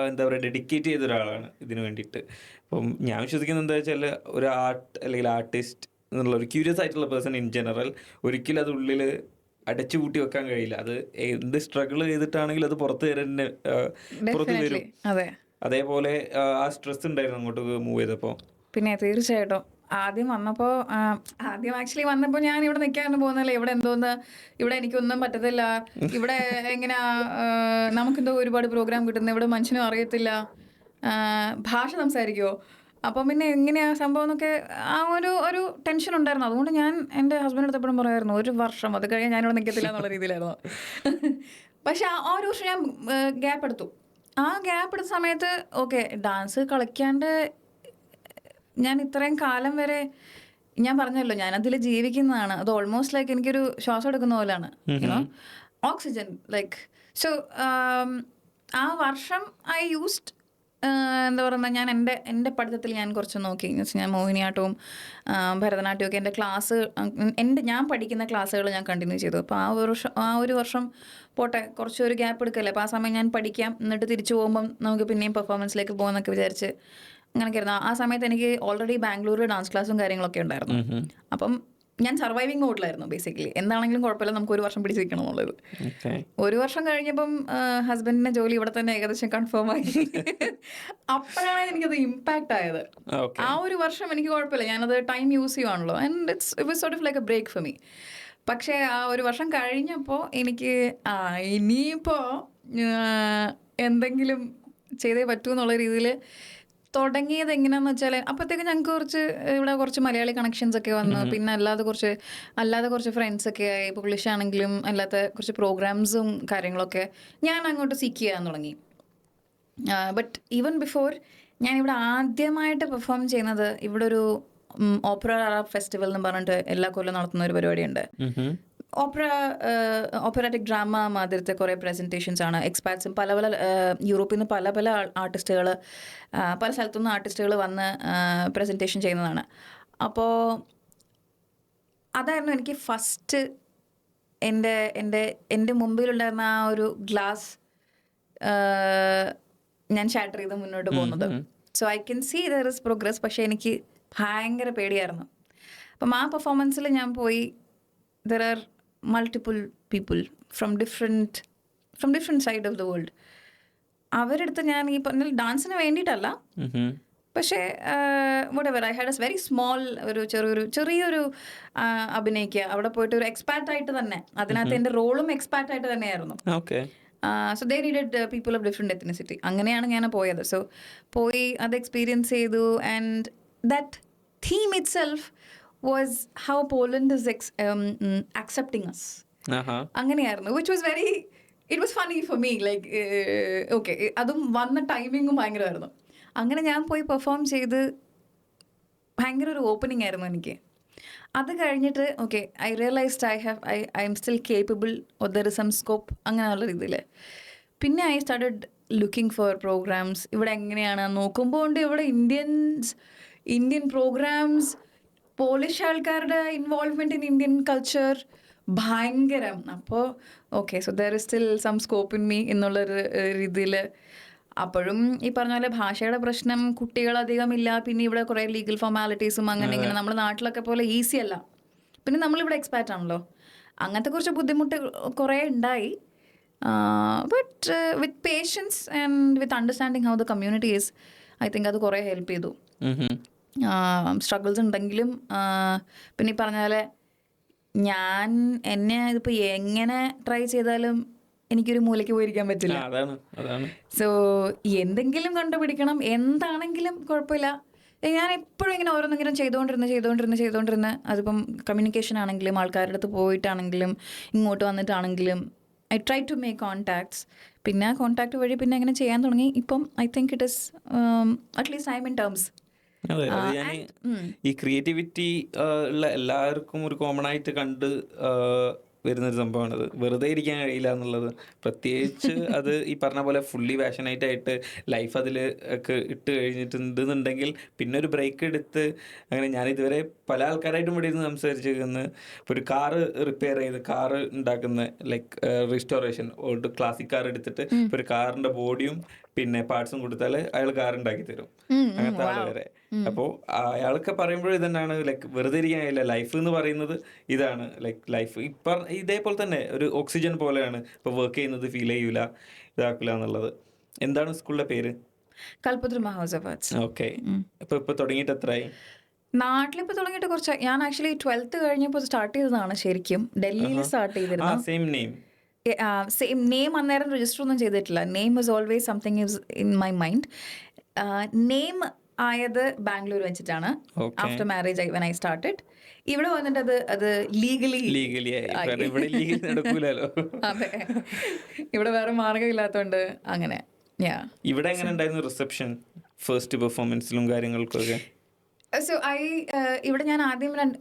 എന്താ പറയുക, ഡെഡിക്കേറ്റ് ചെയ്ത ഒരാളാണ് ഇതിനു വേണ്ടിയിട്ട്. അപ്പം ഞാൻ വിശ്വസിക്കുന്നത് എന്താ വെച്ചാൽ, ഒരു അല്ലെങ്കിൽ ആർട്ടിസ്റ്റ് എന്നുള്ള ഒരു ക്യൂരിയസ് ആയിട്ടുള്ള പേഴ്സൺ ഇൻ ജനറൽ ഒരിക്കലും അത് ഉള്ളിൽ അടച്ചു പൂട്ടി വെക്കാൻ കഴിയില്ല. അത് എന്ത് സ്ട്രഗിൾ ചെയ്തിട്ടാണെങ്കിലും അത് പുറത്ത് വരും. അതേപോലെ ആ സ്ട്രെസ് ഉണ്ടായിരുന്നു അങ്ങോട്ട് മൂവ് ചെയ്തപ്പോൾ? പിന്നെ തീർച്ചയായിട്ടും ആദ്യം ആക്ച്വലി വന്നപ്പോൾ ഞാൻ ഇവിടെ നിൽക്കാനൊന്നും പോകുന്നില്ല. ഇവിടെ എന്തോന്ന്, ഇവിടെ എനിക്കൊന്നും പറ്റത്തില്ല, ഇവിടെ എങ്ങനെയാ നമുക്കെന്തോ ഒരുപാട് പ്രോഗ്രാം കിട്ടുന്നത്, ഇവിടെ മനുഷ്യനും അറിയത്തില്ല, ഭാഷ സംസാരിക്കുമോ, അപ്പം പിന്നെ എങ്ങനെയാ സംഭവം എന്നൊക്കെ ആ ഒരു ടെൻഷൻ ഉണ്ടായിരുന്നു. അതുകൊണ്ട് ഞാൻ എൻ്റെ ഹസ്ബൻഡ് എപ്പോഴും പറയുമായിരുന്നു, 1 വർഷം അത് കഴിഞ്ഞാൽ ഞാനിവിടെ നിൽക്കത്തില്ല എന്നുള്ള രീതിയിലായിരുന്നു. പക്ഷെ ആ ഒരു വർഷം ഞാൻ ഗ്യാപ്പ് എടുത്തു. ആ ഗ്യാപ്പ് എടുത്ത സമയത്ത് ഓക്കെ, ഡാൻസ് കളിക്കാണ്ട് ഞാൻ ഇത്രയും കാലം വരെ, ഞാൻ പറഞ്ഞല്ലോ ഞാനതിൽ ജീവിക്കുന്നതാണ്. അത് ഓൾമോസ്റ്റ് ലൈക്ക് എനിക്കൊരു ശ്വാസം എടുക്കുന്ന പോലെയാണ്, ഓക്സിജൻ ലൈക്ക്. സോ ആ വർഷം ഐ യൂസ്ഡ് എന്താ പറയുക, ഞാൻ എൻ്റെ പഠിത്തത്തിൽ ഞാൻ കുറച്ച് നോക്കി. എന്ന് വെച്ചാൽ ഞാൻ മോഹിനിയാട്ടവും ഭരതനാട്യമൊക്കെ എൻ്റെ ക്ലാസ്, ഞാൻ പഠിക്കുന്ന ക്ലാസ്സുകൾ ഞാൻ കണ്ടിന്യൂ ചെയ്തു. അപ്പോൾ ആ ഒരു വർഷം പോട്ടെ, കുറച്ചൊരു ഗ്യാപ്പ് എടുക്കല്ലേ, അപ്പോൾ ആ സമയം ഞാൻ പഠിക്കാം, എന്നിട്ട് തിരിച്ചു പോകുമ്പം നമുക്ക് പിന്നെയും പെർഫോമൻസിലേക്ക് പോകുമെന്നൊക്കെ വിചാരിച്ച് അങ്ങനെയൊക്കെ ആയിരുന്നു. ആ സമയത്ത് എനിക്ക് ഓൾറെഡി ബാംഗ്ലൂരിൽ ഡാൻസ് ക്ലാസ്സും കാര്യങ്ങളൊക്കെ ഉണ്ടായിരുന്നു. അപ്പം ഞാൻ സർവൈവിങ് മോഡിലായിരുന്നു ബേസിക്കലി. എന്താണെങ്കിലും കുഴപ്പമില്ല, നമുക്ക് 1 വർഷം പിടിച്ച് നിൽക്കണം എന്നുള്ളത്. 1 വർഷം കഴിഞ്ഞപ്പം ഹസ്ബൻഡിന്റെ ജോലി ഇവിടെ തന്നെ ഏകദേശം കൺഫേം ആയി. അപ്പോഴാണ് എനിക്കത് ഇമ്പാക്റ്റ് ആയത്. ആ 1 വർഷം എനിക്ക് കുഴപ്പമില്ല, ഞാനത് ടൈം യൂസ് ചെയ്യുവാണല്ലോ, and it was sort of like a break for me. പക്ഷേ ആ 1 വർഷം കഴിഞ്ഞപ്പോൾ എനിക്ക് ഇനിയിപ്പോൾ എന്തെങ്കിലും ചെയ്തേ പറ്റൂ എന്നുള്ള രീതിയിൽ തുടങ്ങിയത്. എങ്ങനെയാണെന്ന് വെച്ചാൽ അപ്പോഴത്തേക്ക് ഞങ്ങൾക്ക് ഇവിടെ കുറച്ച് മലയാളി കണക്ഷൻസ് ഒക്കെ വന്നു. പിന്നെ അല്ലാതെ കുറച്ച് ഫ്രണ്ട്സൊക്കെ ആയി. ഇപ്പോൾ പുള്ളിഷാണെങ്കിലും അല്ലാത്ത കുറച്ച് പ്രോഗ്രാംസും കാര്യങ്ങളൊക്കെ ഞാൻ അങ്ങോട്ട് സീക്ക് ചെയ്യാൻ തുടങ്ങി. ബട്ട് ഈവൻ ബിഫോർ ഞാനിവിടെ ആദ്യമായിട്ട് പെർഫോം ചെയ്യുന്നത്, ഇവിടെ ഒരു ഓപ്പറ ഫെസ്റ്റിവൽ എന്ന് പറഞ്ഞിട്ട് എല്ലാ കൊല്ലം നടത്തുന്ന ഒരു പരിപാടിയുണ്ട്. ഓപ്പറാറ്റിക് ഡ്രാമ മാതിരത്തെ കുറേ പ്രസൻറ്റേഷൻസ് ആണ്. എക്സ്പാറ്റ്സും പല യൂറോപ്പിൽ നിന്ന് പല ആർട്ടിസ്റ്റുകൾ, പല സ്ഥലത്തുനിന്ന് ആർട്ടിസ്റ്റുകൾ വന്ന് പ്രസൻറ്റേഷൻ ചെയ്യുന്നതാണ്. അപ്പോൾ അതായിരുന്നു എനിക്ക് ഫസ്റ്റ് എൻ്റെ മുമ്പിലുണ്ടായിരുന്ന ആ ഒരു ഗ്ലാസ് ഞാൻ ഷാറ്റർ ചെയ്ത് മുന്നോട്ട് പോകുന്നത്. So I can see there is progress. പക്ഷേ എനിക്ക് ഭയങ്കര പേടിയായിരുന്നു. അപ്പം ആ പെർഫോമൻസിൽ ഞാൻ പോയി, there are multiple people from different side of the world. അവരെടുത്ത് ഞാൻ ഈ പറഞ്ഞ ഡാൻസിന് വേണ്ടിയിട്ടല്ല, പക്ഷേ whatever I had a very small ചെറിയൊരു അഭിനയിക്കുക. അവിടെ പോയിട്ട് ഒരു എക്സ്പാർട്ടായിട്ട് തന്നെ, അതിനകത്ത് എൻ്റെ റോളും എക്സ്പാർട്ടായിട്ട് തന്നെയായിരുന്നു. So they needed people of different ethnicity. അങ്ങനെയാണ് ഞാൻ പോയത്. സോ പോയി അത് എക്സ്പീരിയൻസ് ചെയ്തു. And that theme it self was how Poland is accepting us. അങ്ങനെയായിരുന്നു, which was it was funny for me, like okay, അതും വന്ന ടൈമിങ്ങും ഭയങ്കരമായിരുന്നു. അങ്ങനെ ഞാൻ പോയി പെർഫോം ചെയ്ത് ഭയങ്കര ഒരു ഓപ്പണിംഗ് ആയിരുന്നു എനിക്ക്. അത് കഴിഞ്ഞിട്ട് okay, I realised I am still capable, or there is some scope, അങ്ങനെയുള്ള രീതിയിൽ. പിന്നെ I started looking for programmes. ഇവിടെ എങ്ങനെയാണ് നോക്കുമ്പോൾ ഉണ്ട്, ഇവിടെ ഇന്ത്യൻ പ്രോഗ്രാംസ്, പോളിഷ് ആൾക്കാരുടെ ഇൻവോൾവ്മെൻറ്റ് ഇൻ ഇന്ത്യൻ കൾച്ചർ ഭയങ്കരം. അപ്പോൾ okay, so there is still some scope in me എന്നുള്ളൊരു രീതിയിൽ. അപ്പോഴും ഈ പറഞ്ഞ പോലെ ഭാഷയുടെ പ്രശ്നം, കുട്ടികളധികം ഇല്ല, പിന്നെ ഇവിടെ കുറേ ലീഗൽ ഫോർമാലിറ്റീസും അങ്ങനെ ഇങ്ങനെ, നമ്മുടെ നാട്ടിലൊക്കെ പോലെ ഈസി അല്ല. പിന്നെ നമ്മളിവിടെ എക്സ്പാറ്റ് ആണല്ലോ, അങ്ങനത്തെ കുറച്ച് ബുദ്ധിമുട്ട് കുറേ ഉണ്ടായി. But with patience and with understanding how the community is, I think അത് കുറേ ഹെൽപ്പ് ചെയ്തു. സ്ട്രഗിൾസ് ഉണ്ടെങ്കിലും പിന്നെ ഈ പറഞ്ഞ പോലെ ഞാൻ എന്നെ ഇതിപ്പോൾ എങ്ങനെ ട്രൈ ചെയ്താലും എനിക്കൊരു മൂലയ്ക്ക് പോയിരിക്കാൻ പറ്റില്ല. സോ എന്തെങ്കിലും കണ്ടുപിടിക്കണം, എന്താണെങ്കിലും കുഴപ്പമില്ല. ഞാൻ എപ്പോഴും ഇങ്ങനെ ഓരോന്നെങ്കിലും ചെയ്തുകൊണ്ടിരുന്ന് അതിപ്പം കമ്മ്യൂണിക്കേഷൻ ആണെങ്കിലും ആൾക്കാരുടെ അടുത്ത് പോയിട്ടാണെങ്കിലും ഇങ്ങോട്ട് വന്നിട്ടാണെങ്കിലും I try to make contacts. പിന്നെ കോൺടാക്ട് വഴി പിന്നെ അങ്ങനെ ചെയ്യാൻ തുടങ്ങി. ഇപ്പം I think it is at least I'm in terms. അതെ, അത് ഞാൻ ഈ ക്രിയേറ്റിവിറ്റി ഉള്ള എല്ലാവർക്കും ഒരു കോമൺ ആയിട്ട് കണ്ട് വരുന്നൊരു സംഭവമാണത്. വെറുതെ ഇരിക്കാൻ കഴിയില്ല എന്നുള്ളത്. പ്രത്യേകിച്ച് അത് ഈ പറഞ്ഞ പോലെ ഫുള്ളി പാഷനേറ്റ് ആയിട്ട് ലൈഫ് അതിൽ ഒക്കെ ഇട്ട് കഴിഞ്ഞിട്ടുണ്ടെന്നുണ്ടെങ്കിൽ പിന്നെ ഒരു ബ്രേക്ക് എടുത്ത് അങ്ങനെ ഞാനിതുവരെ പല ആൾക്കാരായിട്ടും ഇവിടെ ഇരുന്ന് സംസാരിച്ചിരിക്കുന്നത്. ഇപ്പോൾ ഒരു കാറ് റിപ്പയർ ചെയ്ത് കാറ് ഉണ്ടാക്കുന്ന like restoration old classic car എടുത്തിട്ട് ഇപ്പോൾ ഒരു കാറിൻ്റെ ബോഡിയും പിന്നെ പാർട്സും കൊടുത്താൽ അയാൾ കാർ ഉണ്ടാക്കി തരും, അങ്ങനത്തെ ആൾ വരെ. അപ്പോൾ അയാളൊക്കെ പറയുമ്പോഴും ഇതന്നെയാണ് ലൈക്ക് വെറുതെ ഇരിക്കാൻ കഴിയില്ല. ലൈഫ് എന്ന് പറയുന്നത് ഇതാണ്. ലൈക്ക് ലൈഫ് ഇപ്പം ഇതേപോലെ തന്നെ ഒരു ഓക്സിജൻ പോലെയാണ്. ഇപ്പോൾ വർക്ക് ചെയ്യുന്നത് ഫീൽ ചെയ്യൂല, ഇതാക്കില്ല എന്നുള്ളത്. എന്താണ് സ്കൂളിന്റെ പേര്? കൽപദ്രുമ ഹൗസ് ഓഫ് ആർട്സ്. ഓക്കെ. ഇപ്പൊ തുടങ്ങിയിട്ട് എത്രയായി? നാട്ടിലിപ്പോൾ തുടങ്ങിയിട്ട് കുറച്ച്. ഞാൻ ആക്ച്വലി 12th കഴിഞ്ഞപ്പോൾ സ്റ്റാർട്ട് ചെയ്തതാണ്. ശരിക്കും ഡൽഹിയിൽ സ്റ്റാർട്ട് ചെയ്തിരുന്നു. സെയിം നെയിം അന്നേരം രജിസ്റ്റർ ഒന്നും ചെയ്തിട്ടില്ല. Name is always something is in my mind. Name ആയത് ബാംഗ്ലൂർ വെച്ചിട്ടാണ്. After marriage when I started. ഇവിടെ വന്നിട്ട് അത് ലീഗലി അതെ, ഇവിടെ വേറെ മാർഗമില്ലാത്തതുകൊണ്ട് അങ്ങനെ. ഇവിടെ എങ്ങനെ ഉണ്ടായിരുന്നു റിസപ്ഷൻ ഫസ്റ്റ് പെർഫോമൻസിലും കാര്യങ്ങൾക്കൊക്കെ? സോ ഇവിടെ ഞാൻ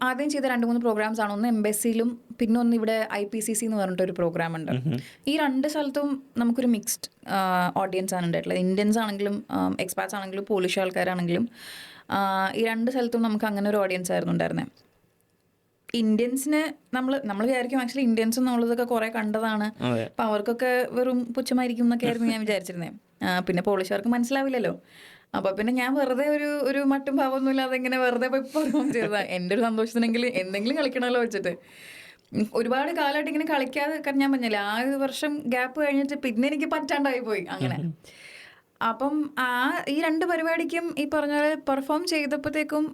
ആദ്യം ചെയ്ത 2-3 പ്രോഗ്രാംസ് ആണ്. ഒന്ന് എംബസിയിലും പിന്നെ ഒന്ന് ഇവിടെ IPCC എന്ന് പറഞ്ഞിട്ടൊരു പ്രോഗ്രാം ഉണ്ട്. ഈ 2 സ്ഥലത്തും നമുക്കൊരു മിക്സ്ഡ് ഓഡിയൻസ് ആണ് ഉണ്ടായിട്ടുള്ളത്. ഇന്ത്യൻസ് ആണെങ്കിലും എക്സ്പാറ്റ്സ് ആണെങ്കിലും പോളിഷ് ആൾക്കാരാണെങ്കിലും ഈ 2 സ്ഥലത്തും നമുക്ക് അങ്ങനെ ഒരു ഓഡിയൻസ് ആയിരുന്നു ഉണ്ടായിരുന്നത്. ഇന്ത്യൻസിന് നമ്മൾ വിചാരിക്കും ആക്ച്വലി ഇന്ത്യൻസ് എന്നുള്ളതൊക്കെ കുറേ കണ്ടതാണ്, അപ്പം അവർക്കൊക്കെ വെറും പുച്ഛമായിരിക്കും എന്നൊക്കെ ആയിരുന്നു ഞാൻ വിചാരിച്ചിരുന്നത്. പിന്നെ പോളിഷുകാർക്ക് മനസ്സിലാവില്ലല്ലോ. അപ്പോൾ പിന്നെ ഞാൻ വെറുതെ ഒരു മട്ടും ഭാവമൊന്നും ഇല്ലാതെ ഇങ്ങനെ വെറുതെ പോയി പെർഫോം ചെയ്തതാണ്. എൻ്റെ ഒരു സന്തോഷത്തിനെങ്കിൽ എന്തെങ്കിലും കളിക്കണമല്ലോ വെച്ചിട്ട്. ഒരുപാട് കാലമായിട്ട് ഇങ്ങനെ കളിക്കാതെ ഞാൻ പറഞ്ഞില്ല, 1 വർഷം ഗ്യാപ്പ് കഴിഞ്ഞിട്ട് പിന്നെ എനിക്ക് പറ്റാണ്ടായി പോയി അങ്ങനെ. അപ്പം ഈ 2 പരിപാടിക്കും ഈ പറഞ്ഞ പോലെ പെർഫോം ചെയ്തപ്പോഴത്തേക്കും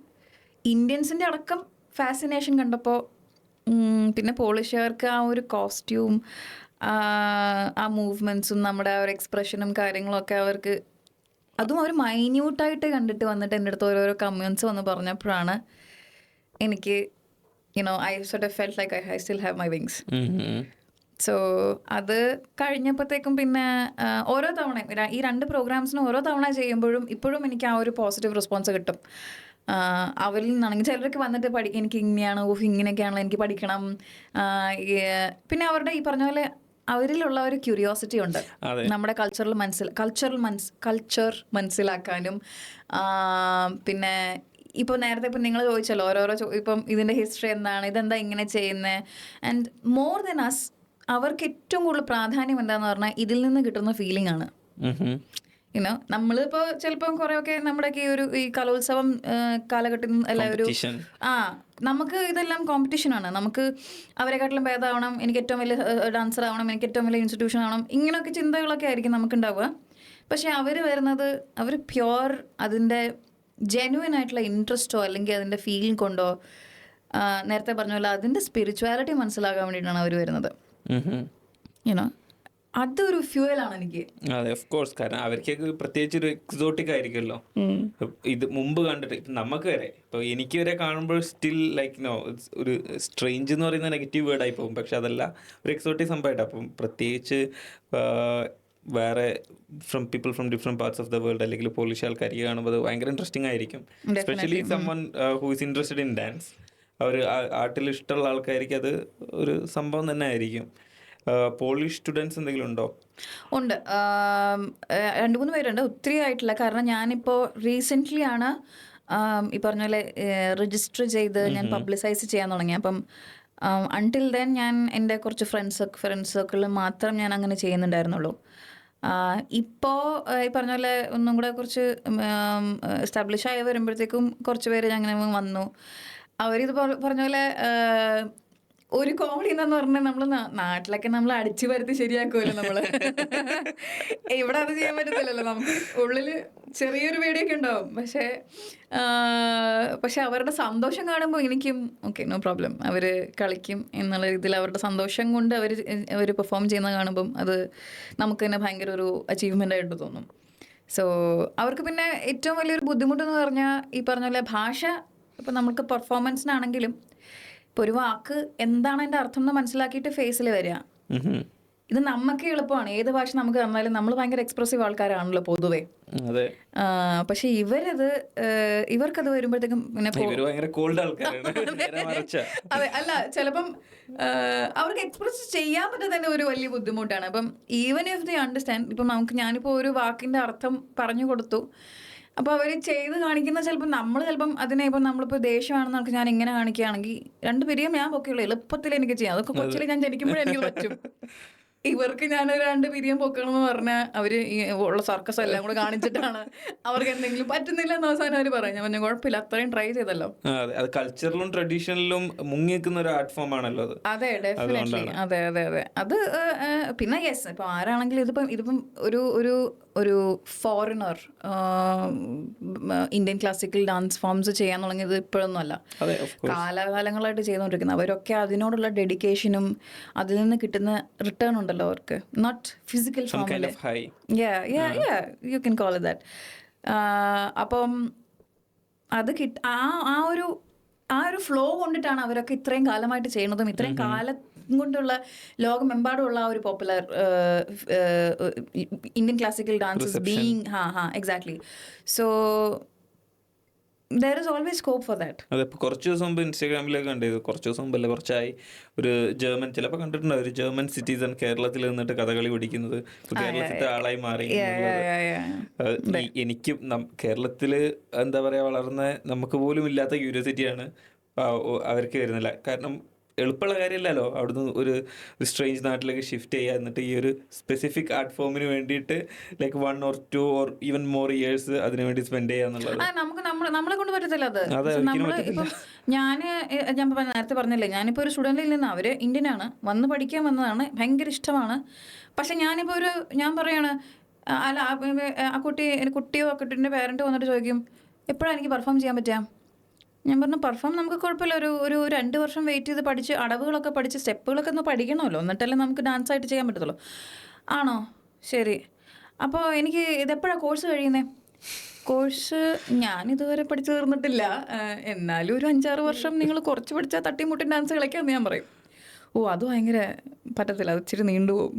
ഇന്ത്യൻസിൻ്റെ അടക്കം ഫാസിനേഷൻ കണ്ടപ്പോൾ പിന്നെ പോളിഷുകാർക്ക് ആ ഒരു കോസ്റ്റ്യൂം, ആ മൂവ്മെൻറ്റ്സും നമ്മുടെ ആ ഒരു എക്സ്പ്രഷനും കാര്യങ്ങളൊക്കെ അവർക്ക്, അതും അവർ മൈന്യൂട്ടായിട്ട് കണ്ടിട്ട് വന്നിട്ട് എൻ്റെ അടുത്ത് ഓരോരോ കമൻസ് വന്ന് പറഞ്ഞപ്പോഴാണ് എനിക്ക് I sort of felt like I still have my wings. So അത് കഴിഞ്ഞപ്പോഴത്തേക്കും പിന്നെ ഓരോ തവണ ഈ 2 പ്രോഗ്രാംസിനും ഓരോ തവണ ചെയ്യുമ്പോഴും ഇപ്പോഴും എനിക്ക് ആ ഒരു പോസിറ്റീവ് റെസ്പോൺസ് കിട്ടും. അവരിൽ നിന്നാണെങ്കിൽ ചിലരൊക്കെ വന്നിട്ട് എനിക്ക് ഇങ്ങനെയാണ്, ഇങ്ങനെയൊക്കെയാണല്ലോ എനിക്ക് പഠിക്കണം. പിന്നെ അവരുടെ ഈ പറഞ്ഞ പോലെ അവരിലുള്ള ഒരു ക്യൂരിയോസിറ്റി ഉണ്ട് നമ്മുടെ കൾച്ചർ മനസ്സിലാക്കാനും. പിന്നെ ഇപ്പോൾ നേരത്തെ ഇപ്പം നിങ്ങൾ ചോദിച്ചല്ലോ ഓരോരോ ഇപ്പം ഇതിൻ്റെ ഹിസ്റ്ററി എന്താണ്, ഇതെന്താ ഇങ്ങനെ ചെയ്യുന്നത്. ആൻഡ് മോർ ദൻ അസ് അവർക്ക് ഏറ്റവും കൂടുതൽ പ്രാധാന്യം എന്താണെന്ന് പറഞ്ഞാൽ ഇതിൽ നിന്ന് കിട്ടുന്ന ഫീലിംഗ് ആണ്. നമ്മളിപ്പോൾ ചിലപ്പം കുറേയൊക്കെ നമ്മുടെയൊക്കെ ഈ കലോത്സവം കാലഘട്ടത്തിൽ എല്ലാവരും നമുക്ക് ഇതെല്ലാം കോമ്പറ്റീഷനാണ്. നമുക്ക് അവരെക്കാട്ടിലും ഭേദമാവണം, എനിക്ക് ഏറ്റവും വലിയ ഡാൻസർ ആവണം, എനിക്ക് ഏറ്റവും വലിയ ഇൻസ്റ്റിറ്റ്യൂഷൻ ആവണം, ഇങ്ങനെയൊക്കെ ചിന്തകളൊക്കെ ആയിരിക്കും നമുക്കുണ്ടാവുക. പക്ഷെ അവർ വരുന്നത് അവർ പ്യുവർ അതിൻ്റെ ജെന്യുവൻ ആയിട്ടുള്ള ഇൻട്രസ്റ്റോ അല്ലെങ്കിൽ അതിൻ്റെ ഫീലിംഗ് കൊണ്ടോ നേരത്തെ പറഞ്ഞ പോലെ അതിൻ്റെ സ്പിരിച്വാലിറ്റി മനസ്സിലാക്കാൻ വേണ്ടിയിട്ടാണ് അവർ വരുന്നത്. അതൊരു ഫ്യൂവലാണ് എനിക്ക്. അതെ, ഓഫ് കോഴ്സ്. കാരണം അവർക്ക് പ്രത്യേകിച്ച് ഒരു എക്സോട്ടിക് ആയിരിക്കുമല്ലോ. ഇത് മുമ്പ് കണ്ടിട്ട് നമുക്ക് വരെ ഇപ്പോൾ എനിക്ക് വരെ കാണുമ്പോൾ സ്റ്റിൽ ലൈക്ക് ഒരു സ്ട്രേഞ്ച് എന്ന് പറയുന്ന നെഗറ്റീവ് വേർഡായി പോകും. പക്ഷെ അതല്ല, ഒരു എക്സോട്ടിക് സംഭവമായിട്ട്. അപ്പം പ്രത്യേകിച്ച് വേറെ people from different parts of the world അല്ലെങ്കിൽ പോളിഷ് ആൾക്കാർക്ക് കാണുമ്പോൾ അത് ഭയങ്കര ഇൻട്രസ്റ്റിംഗ് ആയിരിക്കും. Especially someone who is interested in dance. അവർ ആർട്ടിൽ ഇഷ്ടമുള്ള ആൾക്കാർക്ക് അത് ഒരു സംഭവം തന്നെ ആയിരിക്കും. പോളിഷ് സ്റ്റുഡൻസ് എന്തെങ്കിലും ഉണ്ടോ? ഉണ്ട്, 2-3 പേരുണ്ട്. ഒത്തിരി ആയിട്ടില്ല. കാരണം ഞാനിപ്പോൾ റീസെൻ്റ്ലി ആണ് ഈ പറഞ്ഞ പോലെ രജിസ്റ്റർ ചെയ്ത് ഞാൻ പബ്ലിസൈസ് ചെയ്യാൻ തുടങ്ങി. അപ്പം അൺടിൽ ദെൻ ഞാൻ എൻ്റെ കുറച്ച് ഫ്രണ്ട്സ് സർക്കിളിൽ മാത്രം ഞാൻ അങ്ങനെ ചെയ്യുന്നുണ്ടായിരുന്നുള്ളൂ. ഇപ്പോൾ ഈ പറഞ്ഞ പോലെ ഒന്നും കൂടെ കുറച്ച് എസ്റ്റാബ്ലിഷ് ആയി വരുമ്പോഴത്തേക്കും കുറച്ച് പേര് അങ്ങനെ വന്നു. അവരിത് പറഞ്ഞ പോലെ ഒരു കോമഡി എന്താന്ന് പറഞ്ഞാൽ നമ്മൾ നാട്ടിലൊക്കെ നമ്മൾ അടിച്ചു വരുത്തി ശരിയാക്കുമല്ലോ നമ്മള്. ഇവിടെ അത് ചെയ്യാൻ പറ്റത്തില്ലല്ലോ. നമുക്ക് ഉള്ളില് ചെറിയൊരു പേടിയൊക്കെ ഉണ്ടാവും. പക്ഷെ അവരുടെ സന്തോഷം കാണുമ്പോൾ എനിക്കും ഓക്കെ നോ പ്രോബ്ലം, അവർ കളിക്കും എന്നുള്ള രീതിയിൽ അവരുടെ സന്തോഷം കൊണ്ട് അവർ പെർഫോം ചെയ്യുന്നത് കാണുമ്പം അത് നമുക്ക് തന്നെ ഭയങ്കര ഒരു അച്ചീവ്മെൻ്റ് ആയിട്ട് തോന്നും. സോ അവർക്ക് പിന്നെ ഏറ്റവും വലിയൊരു ബുദ്ധിമുട്ടെന്ന് പറഞ്ഞാൽ ഈ പറഞ്ഞ പോലെ ഭാഷ. ഇപ്പം നമുക്ക് പെർഫോമൻസിനാണെങ്കിലും ഇപ്പോൾ ഒരു വാക്ക് എന്താണ് അതിൻ്റെ അർത്ഥം എന്ന് മനസ്സിലാക്കിയിട്ട് ഫേസിൽ വരിക. ഇത് നമുക്ക് എളുപ്പമാണ്, ഏത് ഭാഷ നമുക്ക് തന്നാലും. നമ്മൾ ഭയങ്കര എക്സ്പ്രസീവ് ആൾക്കാരാണല്ലോ പൊതുവേ. പക്ഷെ ഇവർക്കത് വരുമ്പോഴത്തേക്കും പിന്നെ അതെ, അല്ല ചിലപ്പം അവർക്ക് എക്സ്പ്രസ് ചെയ്യാൻ പറ്റുന്നതിന്റെ ഒരു വലിയ ബുദ്ധിമുട്ടാണ്. അപ്പം ഈവൻ ഇഫ് ദേ അണ്ടർസ്റ്റാൻഡ്, ഇപ്പം ഞാനിപ്പോൾ ഒരു വാക്കിന്റെ അർത്ഥം പറഞ്ഞു കൊടുത്തു, അപ്പോൾ അവർ ചെയ്ത് കാണിക്കുന്ന ചിലപ്പം അതിനെ ഇപ്പം നമ്മളിപ്പോൾ ദേഷ്യമാണെന്ന് നമുക്ക് ഞാൻ ഇങ്ങനെ കാണിക്കുകയാണെങ്കിൽ രണ്ടുപേരെയും ഞാൻ പൊക്കെയുള്ളൂ, എളുപ്പത്തിൽ എനിക്ക് ചെയ്യാം. അതൊക്കെ കൊച്ചിൽ ഞാൻ ജനിക്കുമ്പോഴേ എനിക്ക് പറ്റും. ഇവർക്ക് ഞാനൊരു 2 പിരിയം പൊക്കണമെന്ന് പറഞ്ഞാൽ അവര് ഈ ഉള്ള സർക്കസ് എല്ലാം കൂടെ കാണിച്ചിട്ടാണ് അവർക്ക് എന്തെങ്കിലും പറ്റുന്നില്ല എന്ന് അവസാനം അവർ പറയും. ഞാൻ പറഞ്ഞു കുഴപ്പമില്ല, അത്രയും ട്രൈ ചെയ്തല്ലോ. കൾച്ചറിലും ട്രഡീഷണലിലും മുങ്ങി നിൽക്കുന്ന ഒരു ആർട്ട് ഫോം ആണല്ലോ അത്. അതെ, ഡെഫിനറ്റ്ലി. അതെ അതെ അതെ. അത് പിന്നെ യെസ്, ഇപ്പം ആരാണെങ്കിലും ഇതിപ്പം ഒരു foreigner Indian classical dance forms ചെയ്യാൻ തുടങ്ങിയത് ഇപ്പോഴൊന്നും അല്ല, കാലാകാലങ്ങളായിട്ട് ചെയ്തുകൊണ്ടിരിക്കുന്നത്. അവരൊക്കെ അതിനോടുള്ള ഡെഡിക്കേഷനും അതിൽ നിന്ന് കിട്ടുന്ന റിട്ടേൺ ഉണ്ടല്ലോ അവർക്ക്, നോട്ട് ഫിസിക്കൽ ഫോമിൽ. You can call it that. അപ്പം അത് ആ ഒരു ഫ്ലോ കൊണ്ടിട്ടാണ് അവരൊക്കെ ഇത്രയും കാലമായിട്ട് ചെയ്യുന്നതും ഇത്രയും കാലം കൊണ്ടുള്ള ലോകമെമ്പാടുമുള്ള ആ ഒരു popular Indian classical dances being. Exactly. So there is always scope for that. അതെ, ഇപ്പോൾ കുറച്ച് ദിവസം മുമ്പ് ഇൻസ്റ്റാഗ്രാമിലൊക്കെ കണ്ടിരുന്നു, കുറച്ച് ദിവസം മുമ്പല്ല കുറച്ചായി, ഒരു ജർമ്മൻ, ചിലപ്പോൾ കണ്ടിട്ടുണ്ടോ, ഒരു ജർമ്മൻ സിറ്റിസൺ കേരളത്തിൽ നിന്നിട്ട് കഥകളി പഠിക്കുന്നത്, കേരളത്തിലെ ആളായി മാറി. എനിക്ക് കേരളത്തിൽ എന്താ പറയുക, വളർന്ന നമുക്ക് പോലും ഇല്ലാത്ത ക്യൂരിയോസിറ്റിയാണ് അവർക്ക് വരുന്നില്ല. കാരണം എളുപ്പമുള്ള കാര്യമല്ലല്ലോ അവിടുന്ന് ഒരു സ്ട്രേഞ്ച് നാട്ടിലേക്ക് ഷിഫ്റ്റ് ചെയ്യുക, എന്നിട്ട് ഈ ഒരു സ്പെസിഫിക് ആർട്ട് ഫോമിന് വേണ്ടിയിട്ട് like 1 or 2 or even more years അതിന് വേണ്ടി സ്പെൻഡ് ചെയ്യുക എന്നുള്ളത് നമ്മളെ കൊണ്ട് പറ്റത്തില്ല. ഞാൻ നേരത്തെ പറഞ്ഞില്ലേ, ഞാനിപ്പോൾ ഒരു സ്റ്റുഡൻറ്റിൽ നിന്ന്, അവർ ഇന്ത്യനാണ്, വന്ന് പഠിക്കാൻ വന്നതാണ്, ഭയങ്കര ഇഷ്ടമാണ്. പക്ഷെ ഞാൻ പറയാണ്, അല്ല ആ കുട്ടിയോ ആ കുട്ടീൻ്റെ പേരൻറ്റ് വന്നിട്ട് ചോദിക്കും എപ്പോഴാണ് എനിക്ക് പെർഫോം ചെയ്യാൻ പറ്റുക. ഞാൻ പറഞ്ഞു പെർഫോം നമുക്ക് കുഴപ്പമില്ല, ഒരു 2 വർഷം വെയിറ്റ് ചെയ്ത് പഠിച്ച് അടവുകളൊക്കെ പഠിച്ച് സ്റ്റെപ്പുകളൊക്കെ ഒന്ന് പഠിക്കണമല്ലോ, എന്നിട്ടല്ലേ നമുക്ക് ഡാൻസ് ആയിട്ട് ചെയ്യാൻ പറ്റത്തുള്ളൂ. ആണോ, ശരി. അപ്പോൾ എനിക്ക് ഇതെപ്പോഴാണ് കോഴ്സ് കഴിയുന്നത്? കോഴ്സ് ഞാനിതുവരെ പഠിച്ചു തീർന്നിട്ടില്ല, എന്നാലും ഒരു 5-6 വർഷം നിങ്ങൾ കുറച്ച് പഠിച്ചാൽ തട്ടിമുട്ടി ഡാൻസ് കളിക്കാമെന്ന് ഞാൻ പറയും. അത് ഭയങ്കര പറ്റത്തില്ല, അത് ഇച്ചിരി നീണ്ടുപോകും.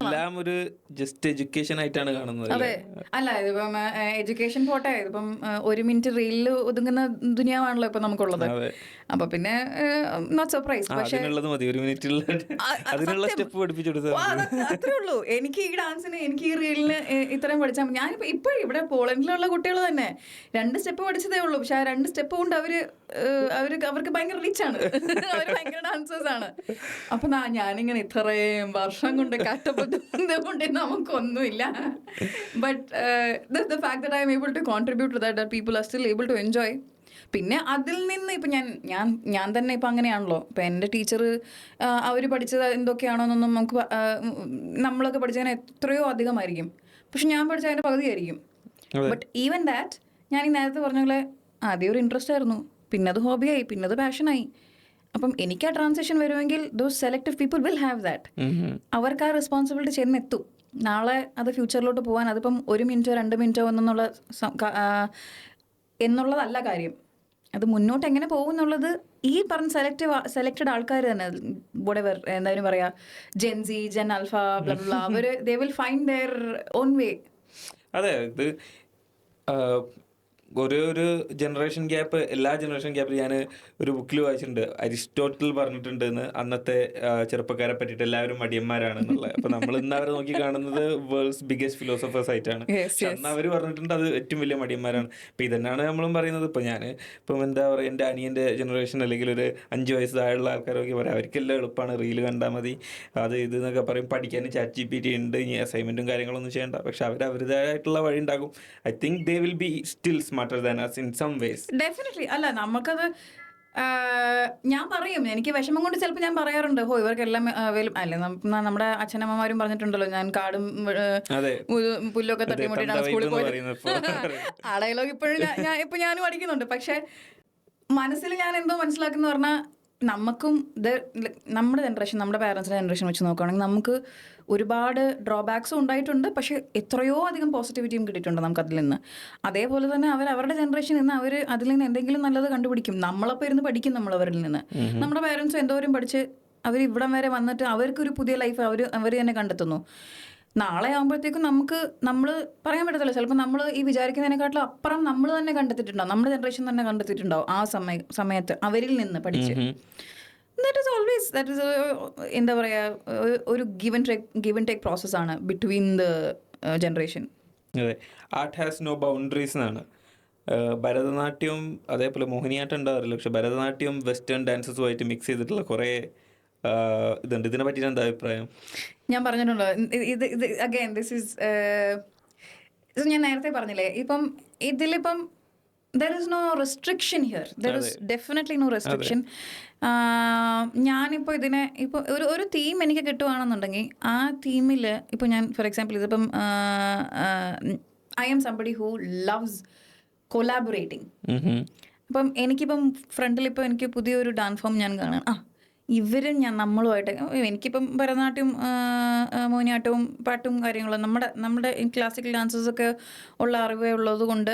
എല്ലാം ഒരു ജസ്റ്റ് എഡ്യൂക്കേഷൻ ആയിട്ടാണ് കാണുന്നത്. അതെ, അല്ല ഇതിപ്പം എഡ്യൂക്കേഷൻ പോട്ടെ, ഇതിപ്പം 1 മിനിറ്റ് റീലിൽ ഒതുങ്ങുന്ന ദുനിയാവാണല്ലോ ഇപ്പൊ നമുക്കുള്ളത്. അപ്പൊ പിന്നെ നോട്ട് സർപ്രൈസ്. പക്ഷേ അത്രേ ഉള്ളൂ. എനിക്ക് ഈ ഡാൻസിന്, എനിക്ക് ഈ റീലിന് ഇത്രയും പഠിച്ചാൽ മതി. ഞാനിപ്പോ ഇപ്പോഴും ഇവിടെ പോളണ്ടിലുള്ള കുട്ടികൾ തന്നെ 2 സ്റ്റെപ്പ് പഠിച്ചതേ ഉള്ളൂ. പക്ഷെ ആ 2 സ്റ്റെപ്പ് കൊണ്ട് അവർക്ക് ഭയങ്കര റിച്ചാണ്, അവർ ഭയങ്കര ഡാൻസേഴ്സ് ആണ്. അപ്പൊ ഞാനിങ്ങനെ ഇത്രയും വർഷം കൊണ്ട് കഷ്ടപ്പെട്ടുകൊണ്ട് നമുക്കൊന്നുമില്ല. But the fact that I'm able to contribute to that people are still able to enjoy. പിന്നെ അതിൽ നിന്ന് ഇപ്പം ഞാൻ തന്നെ ഇപ്പം അങ്ങനെയാണല്ലോ. ഇപ്പം എൻ്റെ ടീച്ചർ അവർ പഠിച്ചത് എന്തൊക്കെയാണോന്നൊന്നും നമ്മളൊക്കെ പഠിച്ചതിന് എത്രയോ അധികമായിരിക്കും. പക്ഷെ ഞാൻ പഠിച്ച അതിൻ്റെ പകുതിയായിരിക്കും. ബട്ട് ഈവൻ ദാറ്റ് ഞാൻ ഈ നേരത്തെ പറഞ്ഞ പോലെ ആദ്യം ഒരു ഇൻട്രസ്റ്റ് ആയിരുന്നു, പിന്നെ അത് ഹോബിയായി, പിന്നെ അത് പാഷനായി. അപ്പം എനിക്ക് ആ ട്രാൻസിഷൻ വരുമെങ്കിൽ those selective people will have that. അവർക്ക് ആ റെസ്പോൺസിബിലിറ്റി ചെന്നെത്തും. നാളെ അത് ഫ്യൂച്ചറിലോട്ട് പോകാൻ അതിപ്പം 1 മിനിറ്റോ 2 മിനിറ്റോ എന്നുള്ളതല്ല കാര്യം. അത് മുന്നോട്ട് എങ്ങനെ പോകും എന്നുള്ളത് ഈ പറഞ്ഞ സെലക്റ്റഡ് ആൾക്കാർ തന്നെ, whatever എന്തായാലും പറയാ, ജെൻസി, ജെൻ ആൽഫ, അവർ they will find their own way. അതെ, ഇത് ഒരു ജനറേഷൻ ഗ്യാപ്പ്, എല്ലാ ജനറേഷൻ ഗ്യാപ്പിൽ ഞാൻ ഒരു ബുക്കിൽ വായിച്ചിട്ടുണ്ട്, അരിസ്റ്റോട്ടിൽ പറഞ്ഞിട്ടുണ്ട് അന്നത്തെ ചെറുപ്പക്കാരെ പറ്റിയിട്ട് എല്ലാവരും മടിയന്മാരാണെന്നുള്ളത്. അപ്പൊ നമ്മൾ ഇന്ന് അവരെ നോക്കി കാണുന്നത് വേൾഡ്സ് ബിഗ്ഗസ്റ്റ് ഫിലോസഫേഴ്സ് ആയിട്ടാണ്. അന്ന് അവർ പറഞ്ഞിട്ടുണ്ട് അത് ഏറ്റവും വലിയ മടിയന്മാരാണ്. ഇപ്പൊ ഇതന്നെയാണ് നമ്മളും പറയുന്നത്. ഇപ്പം എന്താ പറയുക, എൻ്റെ അനിയൻ്റെ ജനറേഷൻ അല്ലെങ്കിൽ ഒരു 5 വയസ്സ് താഴെയുള്ള ആൾക്കാരൊക്കെ പറയാം, അവർക്കെല്ലാം എളുപ്പമാണ്, റീല് കണ്ടാൽ മതി, അത് ഇത് എന്നൊക്കെ പറയും. പഠിക്കാൻ ChatGPT ഉണ്ട്, ഇനി അസൈൻമെന്റും കാര്യങ്ങളൊന്നും ചെയ്യണ്ട. പക്ഷെ അവരുടേതായിട്ടുള്ള വഴി ഉണ്ടാകും. I think they will be still smarter than us in some ways. Definitely. അല്ല നമുക്കത് ഞാൻ പറയും, എനിക്ക് വിഷമം കൊണ്ട് ചിലപ്പോൾ ഞാൻ പറയാറുണ്ട്, ഹോ ഇവർക്കെല്ലാം അല്ലെ നമ്മുടെ അച്ഛനമ്മമാരും പറഞ്ഞിട്ടുണ്ടല്ലോ, ഞാൻ കാടും അതെ പുല്ലൊക്കെ അതെ തട്ടിമുട്ടിയിട്ടാണ് തന്ത സ്കൂളിൽ വൈബ് എന്ന് പോയത്. പറയുന്നത് ഇപ്പൊ. ആ ഡയലോഗ് ഇപ്പോഴും ഇപ്പൊ ഞാനും അടിക്കുന്നുണ്ട്. പക്ഷെ മനസ്സിൽ ഞാൻ എന്തോ മനസ്സിലാക്കുന്ന പറഞ്ഞാൽ, നമുക്കും നമ്മുടെ ജനറേഷൻ, നമ്മുടെ പാരൻസിൻ്റെ ജനറേഷൻ വെച്ച് നോക്കുകയാണെങ്കിൽ നമുക്ക് ഒരുപാട് ഡ്രോബാക്സും ഉണ്ടായിട്ടുണ്ട്, പക്ഷെ എത്രയോ അധികം പോസിറ്റിവിറ്റിയും കിട്ടിയിട്ടുണ്ട് നമുക്ക് അതിൽ നിന്ന്. അതേപോലെ തന്നെ അവരുടെ ജനറേഷൻ നിന്ന് അവർ അതിൽ നിന്ന് എന്തെങ്കിലും നല്ലത് കണ്ടുപിടിക്കും. നമ്മളപ്പോൾ ഇരുന്ന് പഠിക്കും നമ്മൾ അവരിൽ നിന്ന്. നമ്മുടെ പാരൻസും എന്തോരം പഠിച്ച് അവർ ഇവിടം വരെ വന്നിട്ട് അവർക്കൊരു പുതിയ ലൈഫ് അവർ തന്നെ കണ്ടെത്തുന്നു. നാളെ ആകുമ്പോഴത്തേക്കും നമ്മൾ പറയാൻ പറ്റത്തില്ല, ചിലപ്പോൾ നമ്മൾ ഈ വിചാരിക്കുന്നതിനെക്കാട്ടിലും അപ്പുറം നമ്മൾ തന്നെ കണ്ടെത്തിയിട്ടുണ്ടാവും, നമ്മുടെ ജനറേഷൻ തന്നെ കണ്ടെത്തിയിട്ടുണ്ടാവും ആ സമയത്ത് അവരിൽ നിന്ന് പഠിച്ച്. ദാറ്റ് ഈസ് ഓൾവേസ് എന്താ പറയുക, ഒരു ഗിവ് ആൻഡ് ടേക്ക് പ്രോസസ്സാണ് ബിറ്റ്വീൻ ദ ജനറേഷൻ. അതെ, ആർട്ട് ഹാസ് നോ ബൗണ്ടറീസ് എന്നാണ്. ഭരതനാട്യവും അതേപോലെ മോഹിനിയാട്ടം ഉണ്ടാവാറില്ല, പക്ഷെ ഭരതനാട്യം വെസ്റ്റേൺ ഡാൻസസുമായിട്ട് മിക്സ് ചെയ്തിട്ടുള്ള കുറേ ഇതുണ്ട്. ഇതിനെ പറ്റിയിട്ട് എന്താ അഭിപ്രായം? ഞാൻ പറഞ്ഞിട്ടുണ്ടോ ഇത് അഗൈൻ ദിസ് ഈസ് ഞാൻ നേരത്തെ പറഞ്ഞില്ലേ, ഇപ്പം ഇതിലിപ്പം there is no restriction here. There is definitely no restriction. ഞാനിപ്പോൾ ഇപ്പോൾ ഒരു തീം എനിക്ക് കിട്ടുവാണെന്നുണ്ടെങ്കിൽ ആ തീമിൽ ഇപ്പോൾ ഞാൻ ഫോർ എക്സാമ്പിൾ ഇതിപ്പം I am somebody who loves collaborating. അപ്പം എനിക്കിപ്പം ഫ്രണ്ടിൽ ഇപ്പോൾ എനിക്ക് പുതിയൊരു ഡാൻസ് ഫോം ഞാൻ കാണാം, ഇവരും നമ്മളുമായിട്ട്, എനിക്കിപ്പം ഭരതനാട്യം മോഹിനിയാട്ടവും പാട്ടും കാര്യങ്ങളും നമ്മുടെ ക്ലാസിക്കൽ ഡാൻസസൊക്കെ ഉള്ള അറിവേ ഉള്ളത് കൊണ്ട്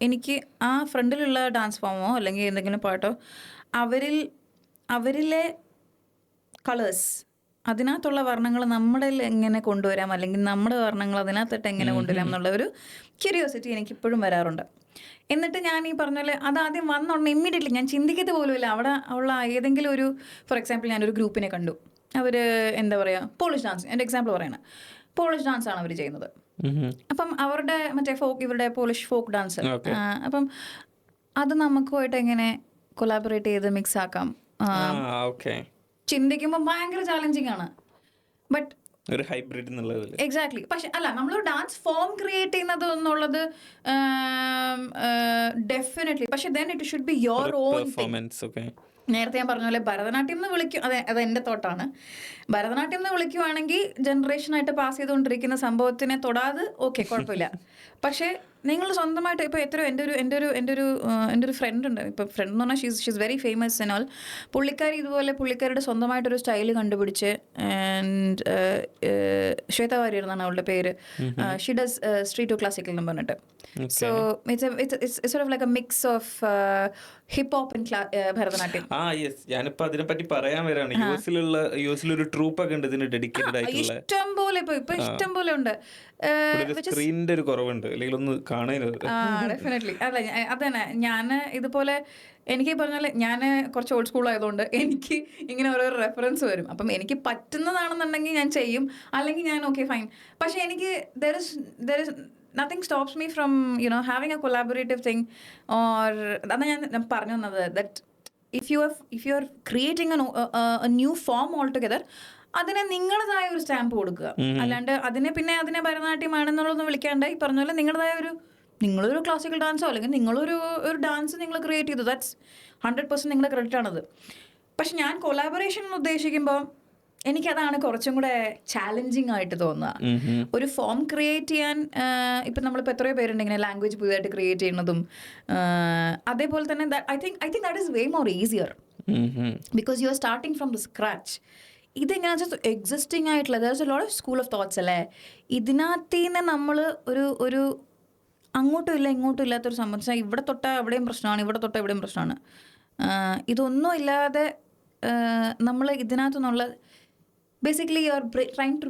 എനിക്ക് ആ ഫ്രണ്ടിലുള്ള ഡാൻസ് ഫോമോ അല്ലെങ്കിൽ എന്തെങ്കിലും പാട്ടോ അവരിലെ കളേഴ്സ്, അതിനകത്തുള്ള വർണ്ണങ്ങൾ നമ്മുടെ എങ്ങനെ കൊണ്ടുവരാം, അല്ലെങ്കിൽ നമ്മുടെ വർണ്ണങ്ങൾ അതിനകത്തിട്ട് എങ്ങനെ കൊണ്ടുവരാം എന്നുള്ള ഒരു ക്യൂരിയോസിറ്റി എനിക്കിപ്പോഴും വരാറുണ്ട്. എന്നിട്ട് ഞാൻ ഈ പറഞ്ഞ പോലെ അതാദ്യം വന്നോണ്ട് ഇമ്മീഡിയറ്റ്ലി ഞാൻ ചിന്തിക്കത്ത് പോലുമില്ല. അവിടെ ഉള്ള ഏതെങ്കിലും ഒരു ഫോർ എക്സാമ്പിൾ ഞാനൊരു ഗ്രൂപ്പിനെ കണ്ടു, അവർ എന്താ പറയുക പോളിഷ് ഡാൻസ്, എൻ്റെ എക്സാമ്പിൾ പറയണം, പോളിഷ് ഡാൻസ് ആണ് അവർ ചെയ്യുന്നത്. അപ്പം അവരുടെ ഇവരുടെ പോളിഷ് ഫോക്ക് ഡാൻസ്, അപ്പം അത് നമുക്കുമായിട്ട് എങ്ങനെ കൊലാബറേറ്റ് ചെയ്ത് മിക്സ് ആക്കാം, ചിന്തിക്കുമ്പോൾ ഭയങ്കര ചാലഞ്ചിങ് ആണ്. ബട്ട് ഒരു ഹൈബ്രിഡ് എന്നുള്ളത് എക്സാക്ട്ലി. പക്ഷെ അല്ല, നമ്മളൊരു ഡാൻസ് ഫോം ക്രിയേറ്റ് ചെയ്യുന്നത് എന്നുള്ളത് ഡെഫിനറ്റ്ലി, പക്ഷെ then it should be your own thing. നേരത്തെ ഞാൻ പറഞ്ഞ പോലെ ഭരതനാട്യം എന്ന് വിളിക്കും, അത് എൻ്റെ തോട്ടാണ്. ഭരതനാട്യം എന്ന് വിളിക്കുവാണെങ്കിൽ ജനറേഷനായിട്ട് പാസ് ചെയ്തുകൊണ്ടിരിക്കുന്ന സംഭവത്തിനെ തൊടാതെ ഓക്കെ കുഴപ്പമില്ല. പക്ഷേ നിങ്ങൾ സ്വന്തമായിട്ട് ഇപ്പോൾ എത്രയോ എൻ്റെ ഒരു ഫ്രണ്ട് ഉണ്ട്, ഇപ്പോൾ ഫ്രണ്ട് എന്ന് പറഞ്ഞാൽ she's very famous and all. പുള്ളിക്കാരിയുടെ സ്വന്തമായിട്ടൊരു സ്റ്റൈൽ കണ്ടുപിടിച്ച്, ആൻഡ് ശ്വേത വാര്യർ എന്നാണ് അവളുടെ പേര്. She does street to classical എന്ന് പറഞ്ഞിട്ട്. So it's sort of like a mix of hip hop and Bharatanatyam. ഞാനിപ്പോ അതിനെപ്പറ്റി പറയാൻ വരാണ്. യുഎസിലൊരു ട്രൂപ്പ് ഒക്കെ ഉണ്ട് ഇതിന് ഡെഡിക്കേറ്റഡ് ആയിട്ടുള്ള. ഇഷ്ടം പോലെ ഇപ്പൊ ഇഷ്ടം പോലെ ഉണ്ട്. സ്ക്രീനിന്റെ ഒരു കുറവുണ്ട്, അല്ലെങ്കിൽ ഒന്ന് കാണരുത്. ഡെഫിനറ്റ്ലി അതെ, അതന്നെ. ഞാൻ ഇതുപോലെ എനിക്ക് പറഞ്ഞാൽ ഞാൻ കുറച്ച് ഓൾഡ് സ്കൂൾ ആയതുകൊണ്ട് എനിക്ക് ഇങ്ങനെ ഓരോ റെഫറൻസ് വരും. അപ്പം എനിക്ക് പറ്റുന്നതാണെന്നുണ്ടെങ്കിൽ ഞാൻ ചെയ്യും, അല്ലെങ്കിൽ ഞാൻ ഓക്കെ ഫൈൻ. പക്ഷെ എനിക്ക് there is nothing stops me from having a collaborative thing, or അതാണ് ഞാൻ പറഞ്ഞു തന്നത്, that if you are creating a new form altogether, അതിനെ നിങ്ങളുടേതായ ഒരു സ്റ്റാമ്പ് കൊടുക്കുക. അല്ലാണ്ട് അതിനെ ഭരതനാട്യമാണെന്നുള്ളതൊന്നും വിളിക്കാണ്ട് ഈ പറഞ്ഞ പോലെ നിങ്ങളൊരു ക്ലാസിക്കൽ ഡാൻസോ അല്ലെങ്കിൽ നിങ്ങളൊരു ഡാൻസ് നിങ്ങൾ ക്രിയേറ്റ് ചെയ്തു, ദാറ്റ്സ് 100% നിങ്ങളുടെ ക്രെഡിറ്റ് ആണത്. പക്ഷെ ഞാൻ കൊളാബറേഷൻ എന്ന് ഉദ്ദേശിക്കുമ്പോൾ എനിക്കതാണ് കുറച്ചും കൂടെ ചാലഞ്ചിങ് ആയിട്ട് തോന്നുക. ഒരു ഫോം ക്രിയേറ്റ് ചെയ്യാൻ ഇപ്പം നമ്മളിപ്പോൾ എത്രയോ പേരുണ്ട് ഇങ്ങനെ ലാംഗ്വേജ് പുതിയതായിട്ട് ക്രിയേറ്റ് ചെയ്യുന്നതും. അതേപോലെ തന്നെ I think that is way more easier because you are starting from the scratch. ഇതെങ്ങനെയാ വെച്ചാൽ എക്സിസ്റ്റിംഗ് ആയിട്ടുള്ള there is a lot of school of thoughts അല്ലേ. ഇതിനകത്തീന്ന് നമ്മൾ ഒരു അങ്ങോട്ടും ഇല്ല ഇങ്ങോട്ടും ഇല്ലാത്തൊരു സംബന്ധിച്ചാൽ ഇവിടെ തൊട്ടാൽ എവിടെയും പ്രശ്നമാണ്, ഇവിടെ തൊട്ടാൽ എവിടെയും പ്രശ്നമാണ്. ഇതൊന്നും ഇല്ലാതെ നമ്മൾ ഇതിനകത്തു നിന്നുള്ള basically you are trying to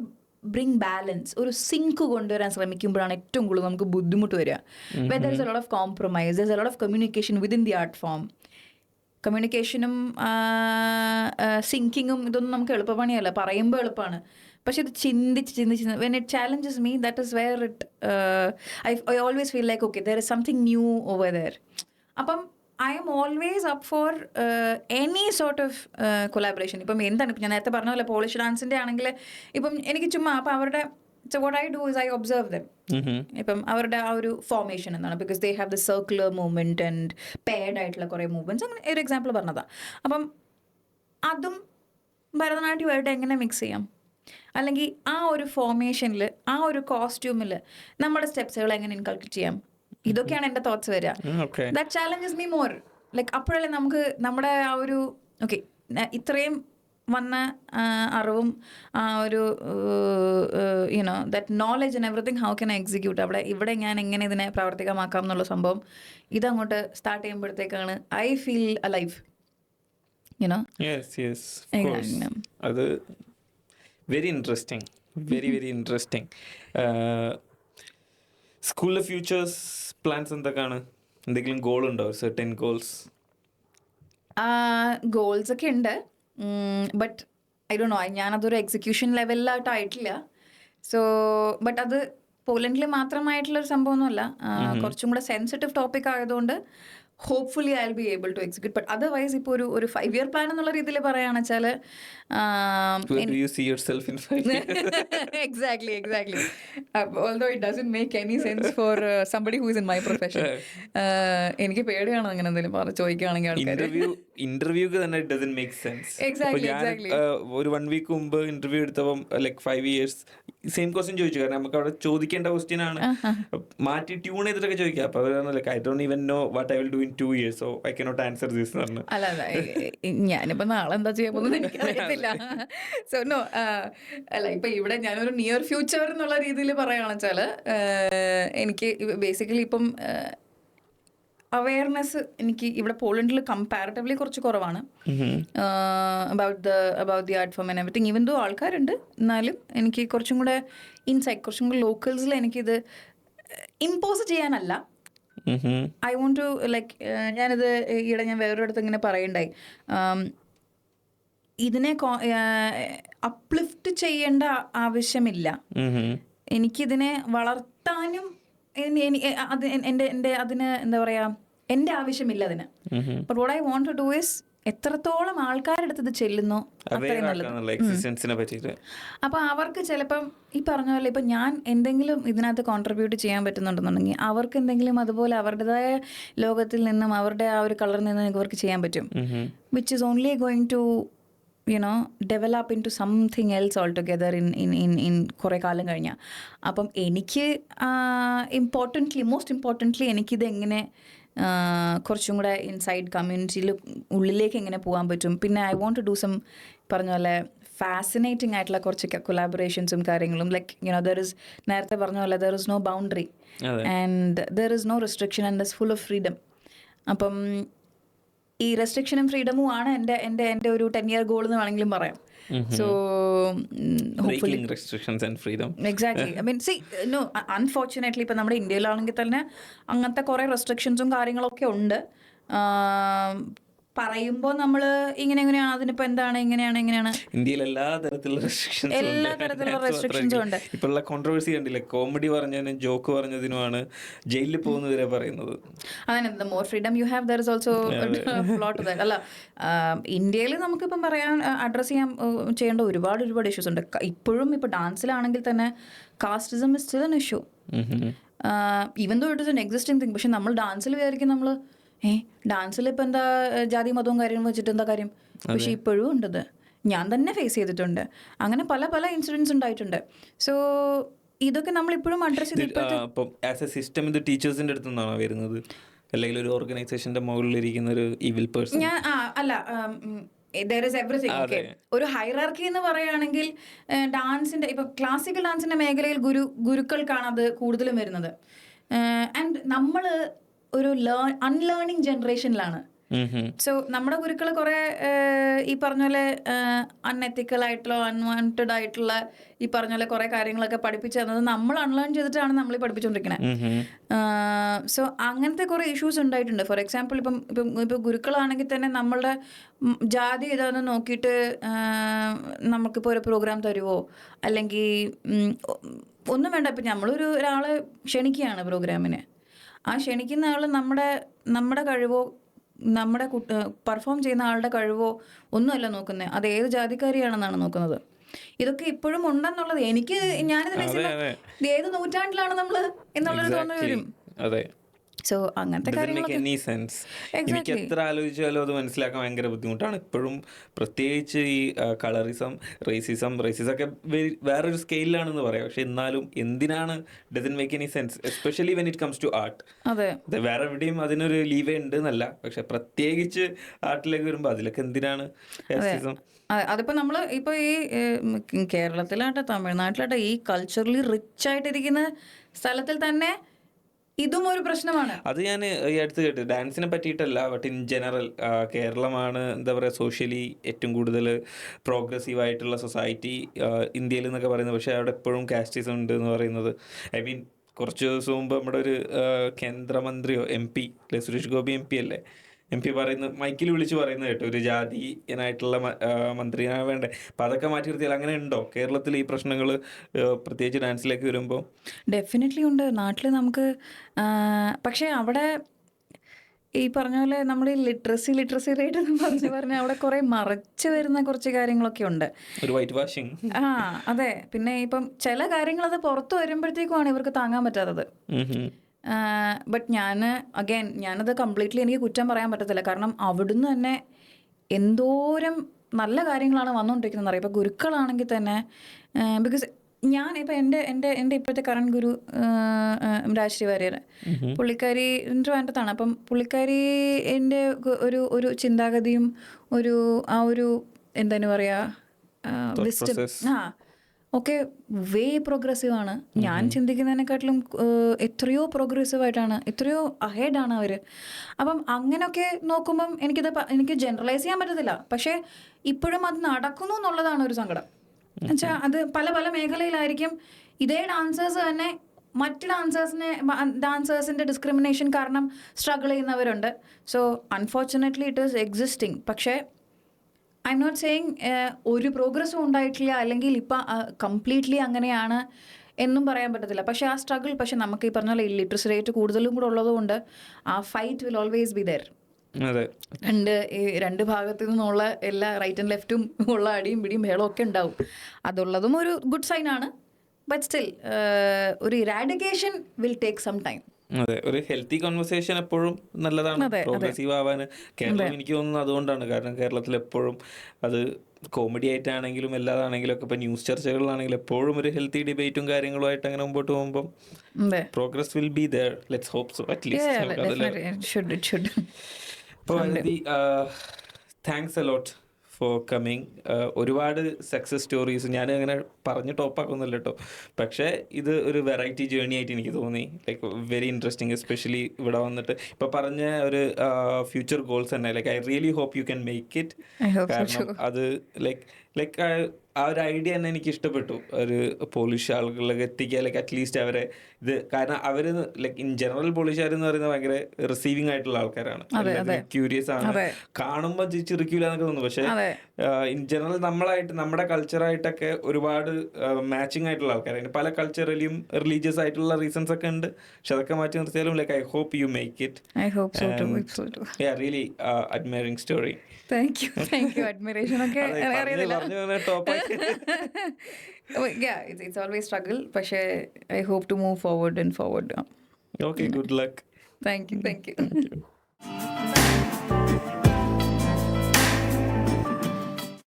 bring balance, ഒരു സിങ്ക് കൊണ്ടുവരാൻ ശ്രമിക്കുമ്പോഴാണ് ഏറ്റവും കൂടുതൽ നമുക്ക് ബുദ്ധിമുട്ട് വരിക. Where there is a lot of compromise, there is a lot of communication within the art form. കമ്മ്യൂണിക്കേഷനും സിങ്കിങ്ങും ഇതൊന്നും നമുക്ക് എളുപ്പപ്പണിയല്ല, പറയുമ്പോൾ എളുപ്പമാണ്. പക്ഷെ ഇത് ചിന്തിച്ച് when it challenges me, that is where it I always feel like okay there is something new over there. അപ്പം I'm always up for any sort of collaboration. ഇപ്പം എന്താണ്, ഇപ്പം ഞാൻ നേരത്തെ പറഞ്ഞ പോലെ പോളിഷ് ഡാൻസിൻ്റെ ആണെങ്കിൽ ഇപ്പം എനിക്ക് ചുമ്മാ അപ്പം അവരുടെ so what I do is I observe dum. ഇപ്പം അവരുടെ ആ ഒരു ഫോർമേഷൻ എന്താണ്, because they have the circular movement and paired ആയിട്ടുള്ള കുറേ മൂവ്മെൻറ്റ്സ്, അങ്ങനെ ഒരു എക്സാമ്പിൾ പറഞ്ഞതാണ്. അപ്പം അതും ഭരതനാട്യമായിട്ട് എങ്ങനെ മിക്സ് ചെയ്യാം, അല്ലെങ്കിൽ ആ ഒരു ഫോർമേഷനിൽ, ആ ഒരു കോസ്റ്റ്യൂമിൽ നമ്മുടെ സ്റ്റെപ്സുകൾ എങ്ങനെ ഇൻകൾക്കേറ്റ് ചെയ്യാം, ഇതൊക്കെയാണ് എൻ്റെ തോട്ട്സ് വരിക. That challenges me more. Like അപ്പോഴല്ലേ നമുക്ക് നമ്മുടെ ആ ഒരു ഓക്കെ ഇത്രയും വന്ന അറിവും ആ ഒരു you know that knowledge and everything how can I execute, ഇവിടെ ഞാൻ എങ്ങനെ ഇതിനെ പ്രാവർത്തികമാക്കാം എന്നുള്ള സംഭവം ഇതങ്ങോട്ട് സ്റ്റാർട്ട് ചെയ്യുമ്പോഴത്തേക്കാണ് ഐ ഫീൽ അലൈവ്. യുനോ അത് വെരി ഇൻട്രസ്റ്റിംഗ്, വെരി ഇൻട്രസ്റ്റിംഗ്. സ്കൂളിലെ ഫ്യൂച്ചേഴ്സ് പ്ലാൻസ് എന്തൊക്കെയാണ്? എന്തെങ്കിലും ഗോൾ ഉണ്ടോ? Certain goals? ഗോൾസ് ഒക്കെ ഉണ്ട്, ബട്ട് ഐ ഡോണ്ട് നോ, ഞാനതൊരു എക്സിക്യൂഷൻ ലെവലിലായിട്ടായിട്ടില്ല. സോ ബട്ട് അത് പോലൻഡിൽ മാത്രമായിട്ടുള്ളൊരു സംഭവമൊന്നുമല്ല, കുറച്ചും കൂടെ സെൻസിറ്റീവ് ടോപ്പിക് ആയതുകൊണ്ട് hopefully I will be able to execute. But otherwise ഇപ്പോൾ ഒരു 5 year പ്ലാൻ എന്നുള്ള രീതിയിൽ പറയുകയാണെന്ന് വെച്ചാൽ exactly. Although it doesn't make any sense for somebody who is in my profession. എനിക്ക് പേടിയാണ് അങ്ങനെ എന്തെങ്കിലും ചോദിക്കുകയാണെങ്കിൽ ആൾക്കാർ. ഇന്റർവ്യൂക്ക് തന്നെ it doesn't make sense. Exactly. ഒരു 1 week മുമ്പ് ഇന്റർവ്യൂ എടുത്തപ്പം ലൈക്ക് 5 years സെയിം ക്വസ്റ്റ്യൻ ചോദിച്ചു. കാരണം നമുക്ക് അവിടെ ചോദിക്കേണ്ട ക്വസ്റ്റ്യൻ ആണ്, മാറ്റി ട്യൂൺ ചെയ്തിട്ടൊക്കെ ചോദിക്കാം. അപ്പൊ like I don't even know what I will do in 2 years, so I cannot answer this. അല്ല ഞാനിപ്പോ നാളെ എന്താ ചെയ്യാൻ പോകുന്നത് എനിക്കറിയത്തില്ല. സോ നോ, അല്ല ഇപ്പൊ ഇവിടെ ഞാനൊരു നിയർ ഫ്യൂച്ചർ എന്നുള്ള രീതിയിൽ പറയുകയാണെന്ന് വെച്ചാല് എനിക്ക് ബേസിക്കലി ഇപ്പം അവയർനെസ് എനിക്ക് ഇവിടെ പോളണ്ടിൽ കമ്പാരിറ്റീവ്ലി കുറച്ച് കുറവാണ് about the art form and everything. Even though ആൾക്കാരുണ്ട്, എന്നാലും എനിക്ക് കുറച്ചും കൂടെ ഇൻസൈറ്റ്, കുറച്ചും കൂടെ ലോക്കൽസിൽ എനിക്കിത് ഇമ്പോസ് ചെയ്യാനല്ല. ഐ വോണ്ട് ടു ലൈക്ക്, ഞാനിത് ഈയിടെ ഞാൻ വേറൊരിടത്ത് ഇങ്ങനെ പറയണ്ടായി, ഇതിനെ അപ്ലിഫ്റ്റ് ചെയ്യേണ്ട ആവശ്യമില്ല, എനിക്കിതിനെ വളർത്താനും അതിന് എന്താ പറയാ, എൻ്റെ ആവശ്യമില്ല അതിന്. But what I want to do is എത്രത്തോളം ആൾക്കാരുടെ ഇത് ചെല്ലുന്നോ അത്രയും നല്ലത്. അപ്പൊ അവർക്ക് ചിലപ്പം ഈ പറഞ്ഞ പോലെ ഇപ്പൊ ഞാൻ എന്തെങ്കിലും ഇതിനകത്ത് കോൺട്രിബ്യൂട്ട് ചെയ്യാൻ പറ്റുന്നുണ്ടെന്നുണ്ടെങ്കിൽ അവർക്ക് എന്തെങ്കിലും അതുപോലെ അവരുടേതായ ലോകത്തിൽ നിന്നും അവരുടെ ആ ഒരു കളറിൽ നിന്നും അവർക്ക് ചെയ്യാൻ പറ്റും, which is only going to develop in to something else all together in കുറേ കാലം കഴിഞ്ഞാൽ. അപ്പം എനിക്ക് മോസ്റ്റ് ഇമ്പോർട്ടൻ്റ്ലി എനിക്കിത് എങ്ങനെ കുറച്ചും കൂടെ ഇൻസൈഡ് കമ്മ്യൂണിറ്റിയിൽ ഉള്ളിലേക്ക് എങ്ങനെ പോകാൻ പറ്റും. പിന്നെ I want to do some പറഞ്ഞ പോലെ ഫാസിനേറ്റിംഗ് ആയിട്ടുള്ള കുറച്ച് കൊളാബറേഷൻസും കാര്യങ്ങളും. ലൈക്ക് ദർ ഇസ്, നേരത്തെ പറഞ്ഞ പോലെ there is no boundary and there is no restriction and thus full of freedom. അപ്പം ഈ റെസ്ട്രിക്ഷനും ഫ്രീഡമും ആണ് എൻ്റെ ഒരു 10 year ഗോൾ എന്ന് വേണമെങ്കിലും പറയാം. So hopefully restrictions and freedom. Exactly. I mean, see, no, unfortunately ഇപ്പം നമ്മുടെ ഇന്ത്യയിലാണെങ്കിൽ തന്നെ അങ്ങനത്തെ കുറേ റെസ്ട്രിക്ഷൻസും കാര്യങ്ങളൊക്കെ ഉണ്ട്. പറയുമ്പോൾ നമ്മൾ എങ്ങനെയാണ് അതിനിപ്പോൾ എന്താണ് എങ്ങനെയാണ് ഇന്ത്യയിൽ എല്ലാ തരത്തിലുള്ള റെസ്ട്രിക്ഷൻസും ഉണ്ട്. ഇപ്പോഴുള്ള കോൺട്രവേഴ്സി കണ്ടില്ലേ, കോമഡി പറഞ്ഞതിനും ജോക്ക് പറഞ്ഞതിനുമാണ് ജയിലിൽ പോകുന്നവരെ പറയുന്നത്. അങ്ങനെ more freedom you have, there is also float that. അല്ല ഇന്ത്യയിൽ നമുക്കിപ്പം പറയാൻ അഡ്രസ്സ് ചെയ്യേണ്ട ഒരുപാട് ഇഷ്യൂസ് ഉണ്ട്. ഇപ്പോഴും ഇപ്പോൾ ഡാൻസിലാണെങ്കിൽ തന്നെ casteism is still an issue, even though it is an existing thing. പക്ഷെ നമ്മൾ ഡാൻസിൽ വിചാരിക്കും നമ്മൾ ഡാൻസിൽ ഇപ്പം എന്താ ജാതി മതവും കാര്യങ്ങളും വെച്ചിട്ട് എന്താ കാര്യം. പക്ഷെ ഇപ്പോഴും ഉണ്ടത്, ഞാൻ തന്നെ ഫേസ് ചെയ്തിട്ടുണ്ട്. അങ്ങനെ പല ഇൻസിഡൻസ് ഉണ്ടായിട്ടുണ്ട്. സോ ഇതൊക്കെ നമ്മൾ ഇപ്പോഴും അഡ്രസ് ചെയ്ത് സിസ്റ്റം ഇത് ടീച്ചേഴ്സിന്റെ അടുത്ത് നിന്നാണോ വരുന്നത്, അല്ലെങ്കിൽ ഒരു ഓർഗനൈസേഷന്റെ മുകളിലിരിക്കുന്ന ഒരു ഈവിൽ പേഴ്സൺ? ഞാൻ അല്ല, there is everything. Okay, ഒരു ഹൈറാർക്കി എന്ന് പറയുകയാണെങ്കിൽ ഡാൻസിന്റെ ഇപ്പൊ ക്ലാസിക്കൽ ഡാൻസിന്റെ മേഖലയിൽ ഗുരുക്കൾക്കാണ് അത് കൂടുതലും വരുന്നത്. ആൻഡ് നമ്മൾ ഒരു അൺലേണിംഗ് ജനറേഷനിലാണ്. സോ നമ്മുടെ ഗുരുക്കൾ കുറെ ഈ പറഞ്ഞ പോലെ അൺഎത്തിക്കൽ ആയിട്ടുള്ള അൺവാണ്ടഡ് ആയിട്ടുള്ള ഈ പറഞ്ഞ പോലെ കുറെ കാര്യങ്ങളൊക്കെ പഠിപ്പിച്ചു തന്നത് നമ്മൾ അൺലേൺ ചെയ്തിട്ടാണ് നമ്മൾ പഠിപ്പിച്ചുകൊണ്ടിരിക്കുന്നത്. സോ അങ്ങനത്തെ കുറെ ഇഷ്യൂസ് ഉണ്ടായിട്ടുണ്ട്. ഫോർ എക്സാമ്പിൾ ഇപ്പം ഗുരുക്കളാണെങ്കിൽ തന്നെ നമ്മളുടെ ജാതി ഇതാന്ന് നോക്കിയിട്ട് നമുക്കിപ്പോൾ ഒരു പ്രോഗ്രാം തരുമോ, അല്ലെങ്കിൽ ഒന്നും വേണ്ട. ഇപ്പം ഒരാളെ ക്ഷണിക്കുകയാണ് പ്രോഗ്രാമിന്, ആ ക്ഷണിക്കുന്ന ആൾ നമ്മുടെ കഴിവോ നമ്മുടെ പെർഫോം ചെയ്യുന്ന ആളുടെ കഴിവോ ഒന്നുമല്ല നോക്കുന്നത്, അത് ഏത് ജാതിക്കാരിയാണെന്നാണ് നോക്കുന്നത്. ഇതൊക്കെ ഇപ്പോഴും ഉണ്ടെന്നുള്ളത് എനിക്ക് ഞാനിത് അതെ ബേസിൽ അതെ ഇത് ഏത് നൂറ്റാണ്ടിലാണ് നമ്മൾ എന്നുള്ളൊരു തോന്നൽ എക്സാക്ട്ലി വരും. അതെ. സോ അങ്ങനത്തെ Doesn't make കാര്യങ്ങളൊക്കെ any sense. എനിക്ക് എക്സാക്ട്ലി. എത്ര ആലോചിച്ചാലും അത് മനസ്സിലാക്കാൻ ഭയങ്കര ബുദ്ധിമുട്ടാണ് ഇപ്പോഴും. പ്രത്യേകിച്ച് ഈ കളറിസം, റേസിസം ഒക്കെ വേറൊരു സ്കെയിലാണെന്ന് പറയാം. പക്ഷെ എന്നാലും എന്തിനാണ് doesn't make any sense, especially when it comes to art. അതെ വേറെ എവിടെയും അതിനൊരു ലീവേ ഉണ്ട് എന്നല്ല, പക്ഷെ പ്രത്യേകിച്ച് ആർട്ടിലേക്ക് വരുമ്പോൾ അതിലൊക്കെ എന്തിനാണ് റേസിസം? അതിപ്പോൾ നമ്മൾ ഇപ്പോൾ ഈ കേരളത്തിലാട്ടെ തമിഴ്നാട്ടിലാട്ടെ ഈ കൾച്ചറലി റിച്ച് ആയിട്ടിരിക്കുന്ന സ്ഥലത്തിൽ തന്നെ ഇതും ഒരു പ്രശ്നമാണ്. അത് ഞാൻ ഈ അടുത്ത് കേട്ടു, ഡാൻസിനെ പറ്റിയിട്ടല്ല, ബട്ട് ഇൻ ജനറൽ കേരളമാണ് എന്താ പറയുക സോഷ്യലി ഏറ്റവും കൂടുതൽ പ്രോഗ്രസീവ് ആയിട്ടുള്ള സൊസൈറ്റി ഇന്ത്യയിൽ എന്നൊക്കെ പറയുന്നത്. പക്ഷേ അവിടെ എപ്പോഴും കാസ്റ്റിസം ഉണ്ട് എന്ന് പറയുന്നത്. ഐ മീൻ കുറച്ച് ദിവസം മുമ്പ് നമ്മുടെ ഒരു കേന്ദ്രമന്ത്രിയോ MP സുരേഷ് ഗോപി MP അല്ലേ, MP പറയുന്നത് മൈക്കിൽ വിളിച്ച് പറയുന്നത് കേട്ടോ, ഒരു ജാതിയനായിട്ടുള്ള മന്ത്രിയാണ് വേണ്ടേ. അപ്പം അതൊക്കെ മാറ്റി നിർത്തിയാൽ അങ്ങനെ ഉണ്ടോ കേരളത്തിൽ ഈ പ്രശ്നങ്ങൾ, പ്രത്യേകിച്ച് ഡാൻസിലേക്ക് വരുമ്പോൾ? ഡെഫിനറ്റ്ലി ഉണ്ട് നാട്ടിൽ നമുക്ക്. പക്ഷേ അവിടെ ഈ പറഞ്ഞ പോലെ നമ്മുടെ ഈ ലിറ്ററസി റേറ്റ് എന്ന് പറഞ്ഞാൽ അവിടെ കുറേ മറച്ചു വരുന്ന കുറച്ച് കാര്യങ്ങളൊക്കെ ഉണ്ട്. ഒരു വൈറ്റ് വാഷിംഗ്. അതെ. പിന്നെ ഇപ്പം ചില കാര്യങ്ങൾ അത് പുറത്ത് വരുമ്പോഴത്തേക്കുമാണ് ഇവർക്ക് താങ്ങാൻ പറ്റാത്തത്. ബട്ട് ഞാനത് കംപ്ലീറ്റ്ലി എനിക്ക് കുറ്റം പറയാൻ പറ്റത്തില്ല. കാരണം അവിടുന്ന് തന്നെ എന്തോരം നല്ല കാര്യങ്ങളാണ് വന്നുകൊണ്ടിരിക്കുന്നത് അറിയാം. ഇപ്പോൾ ഗുരുക്കളാണെങ്കിൽ തന്നെ, ബിക്കോസ് ഞാനിപ്പോൾ എൻ്റെ ഇപ്പോഴത്തെ കറണ്ട് ഗുരു രാജശ്രീ വാര്യർ, പുള്ളിക്കാരി ട്രിവാൻഡ്രത്താണ്. അപ്പം പുള്ളിക്കാരി എൻ്റെ ഒരു ചിന്താഗതിയും ഒരു എന്താണ് പറയുക വിസ്റ്റം ഒക്കെ വേ പ്രോഗ്രസീവ് ആണ്. ഞാൻ ചിന്തിക്കുന്നതിനെക്കാട്ടിലും എത്രയോ പ്രോഗ്രസീവായിട്ടാണ്, എത്രയോ അഹെഡാണ് അവർ. അപ്പം അങ്ങനെയൊക്കെ നോക്കുമ്പം എനിക്ക് ജനറലൈസ് ചെയ്യാൻ പറ്റത്തില്ല. പക്ഷേ ഇപ്പോഴും അത് നടക്കുന്നു എന്നുള്ളതാണ് ഒരു സങ്കടം. എന്നുവെച്ചാൽ അത് പല പല മേഖലയിലായിരിക്കും ഇതേ ഡാൻസേഴ്സ് തന്നെ മറ്റ് ഡാൻസേഴ്സിൻ്റെ ഡിസ്ക്രിമിനേഷൻ കാരണം സ്ട്രഗിൾ ചെയ്യുന്നവരുണ്ട്. So unfortunately it is existing. പക്ഷേ ഐ എം നോട്ട് സെയിങ് ഒരു പ്രോഗ്രസ്സും ഉണ്ടായിട്ടില്ല, അല്ലെങ്കിൽ ഇപ്പം കംപ്ലീറ്റ്ലി അങ്ങനെയാണ് എന്നും പറയാൻ പറ്റത്തില്ല. പക്ഷേ ആ സ്ട്രഗിൾ, പക്ഷെ നമുക്ക് ഈ പറഞ്ഞ പോലെ ലിറ്ററസി റേറ്റ് കൂടുതലും കൂടെ ഉള്ളതുകൊണ്ട് ആ fight will always be there. രണ്ട് ഭാഗത്തു നിന്നുള്ള എല്ലാ റൈറ്റ് ആൻഡ് ലെഫ്റ്റും ഉള്ള അടിയും പിടിയും ബഹളവും ഒക്കെ ഉണ്ടാവും. അതുള്ളതും ഒരു ഗുഡ് സൈൻ ആണ്. ബട്ട് സ്റ്റിൽ ഒരു eradication will take some time. അതെ, ഒരു ഹെൽത്തി കോൺവെർസേഷൻ എപ്പോഴും നല്ലതാണ് പ്രോഗ്രസീവ് ആവാൻ. കേരളം എനിക്ക് തോന്നുന്നു അതുകൊണ്ടാണ്. കാരണം കേരളത്തിൽ എപ്പോഴും അത് കോമഡി ആയിട്ടാണെങ്കിലും എല്ലാതാണെങ്കിലും ഒക്കെ, ഇപ്പം ന്യൂസ് ചർച്ചകളിലാണെങ്കിലും എപ്പോഴും ഒരു ഹെൽത്തി ഡിബേറ്റും കാര്യങ്ങളുമായിട്ട് അങ്ങനെ മുമ്പോട്ട് പോകുമ്പം progress will be there. Let's hope so at least. അപ്പോൾ thanks a lot for coming. ഒരുപാട് സക്സസ് സ്റ്റോറീസ് ഞാൻ അങ്ങനെ പറഞ്ഞ് ടോപ്പാക്കുന്നില്ല കേട്ടോ, പക്ഷേ ഇത് ഒരു വെറൈറ്റി ജേർണി ആയിട്ട് എനിക്ക് തോന്നി. ലൈക്ക് വെരി ഇൻട്രസ്റ്റിംഗ്, എസ്പെഷ്യലി ഇവിടെ വന്നിട്ട് ഇപ്പോൾ പറഞ്ഞ ഒരു ഫ്യൂച്ചർ ഗോൾസ് തന്നെ. Like I really hope you can make it. കാരണം അത് ലൈക്ക് ആ ഒരു ഐഡിയ തന്നെ എനിക്ക് ഇഷ്ടപ്പെട്ടു. ഒരു പോളിഷ് ആളുകളിലേക്ക് എത്തിക്കുക, ലൈക്ക് അറ്റ്ലീസ്റ്റ് അവരെ ഇത്, കാരണം അവർ ലൈക്ക് ഇൻ ജനറൽ പോളിഷുകാരെന്ന് പറയുന്നത് ഭയങ്കര റിസീവിങ് ആയിട്ടുള്ള ആൾക്കാരാണ്, ക്യൂരിയസ് ആണ്, കാണുമ്പോൾ ചിരിക്കൂല എന്നൊക്കെ തോന്നുന്നു. പക്ഷേ ഇൻ ജനറൽ നമ്മുടെ കൾച്ചറായിട്ടൊക്കെ ഒരുപാട് മാച്ചിങ് ആയിട്ടുള്ള ആൾക്കാരാണ്. പല കൾച്ചറലിയും റിലീജിയസ് ആയിട്ടുള്ള റീസൺസ് ഒക്കെ ഉണ്ട്. പക്ഷെ അതൊക്കെ മാറ്റി നിർത്തിയാലും like I hope you make it. Really admiring story. Thank you. Admiration ഒക്കെ yeah, it's always struggle, പക്ഷേ I hope to move forward. Okay, good luck. Thank you.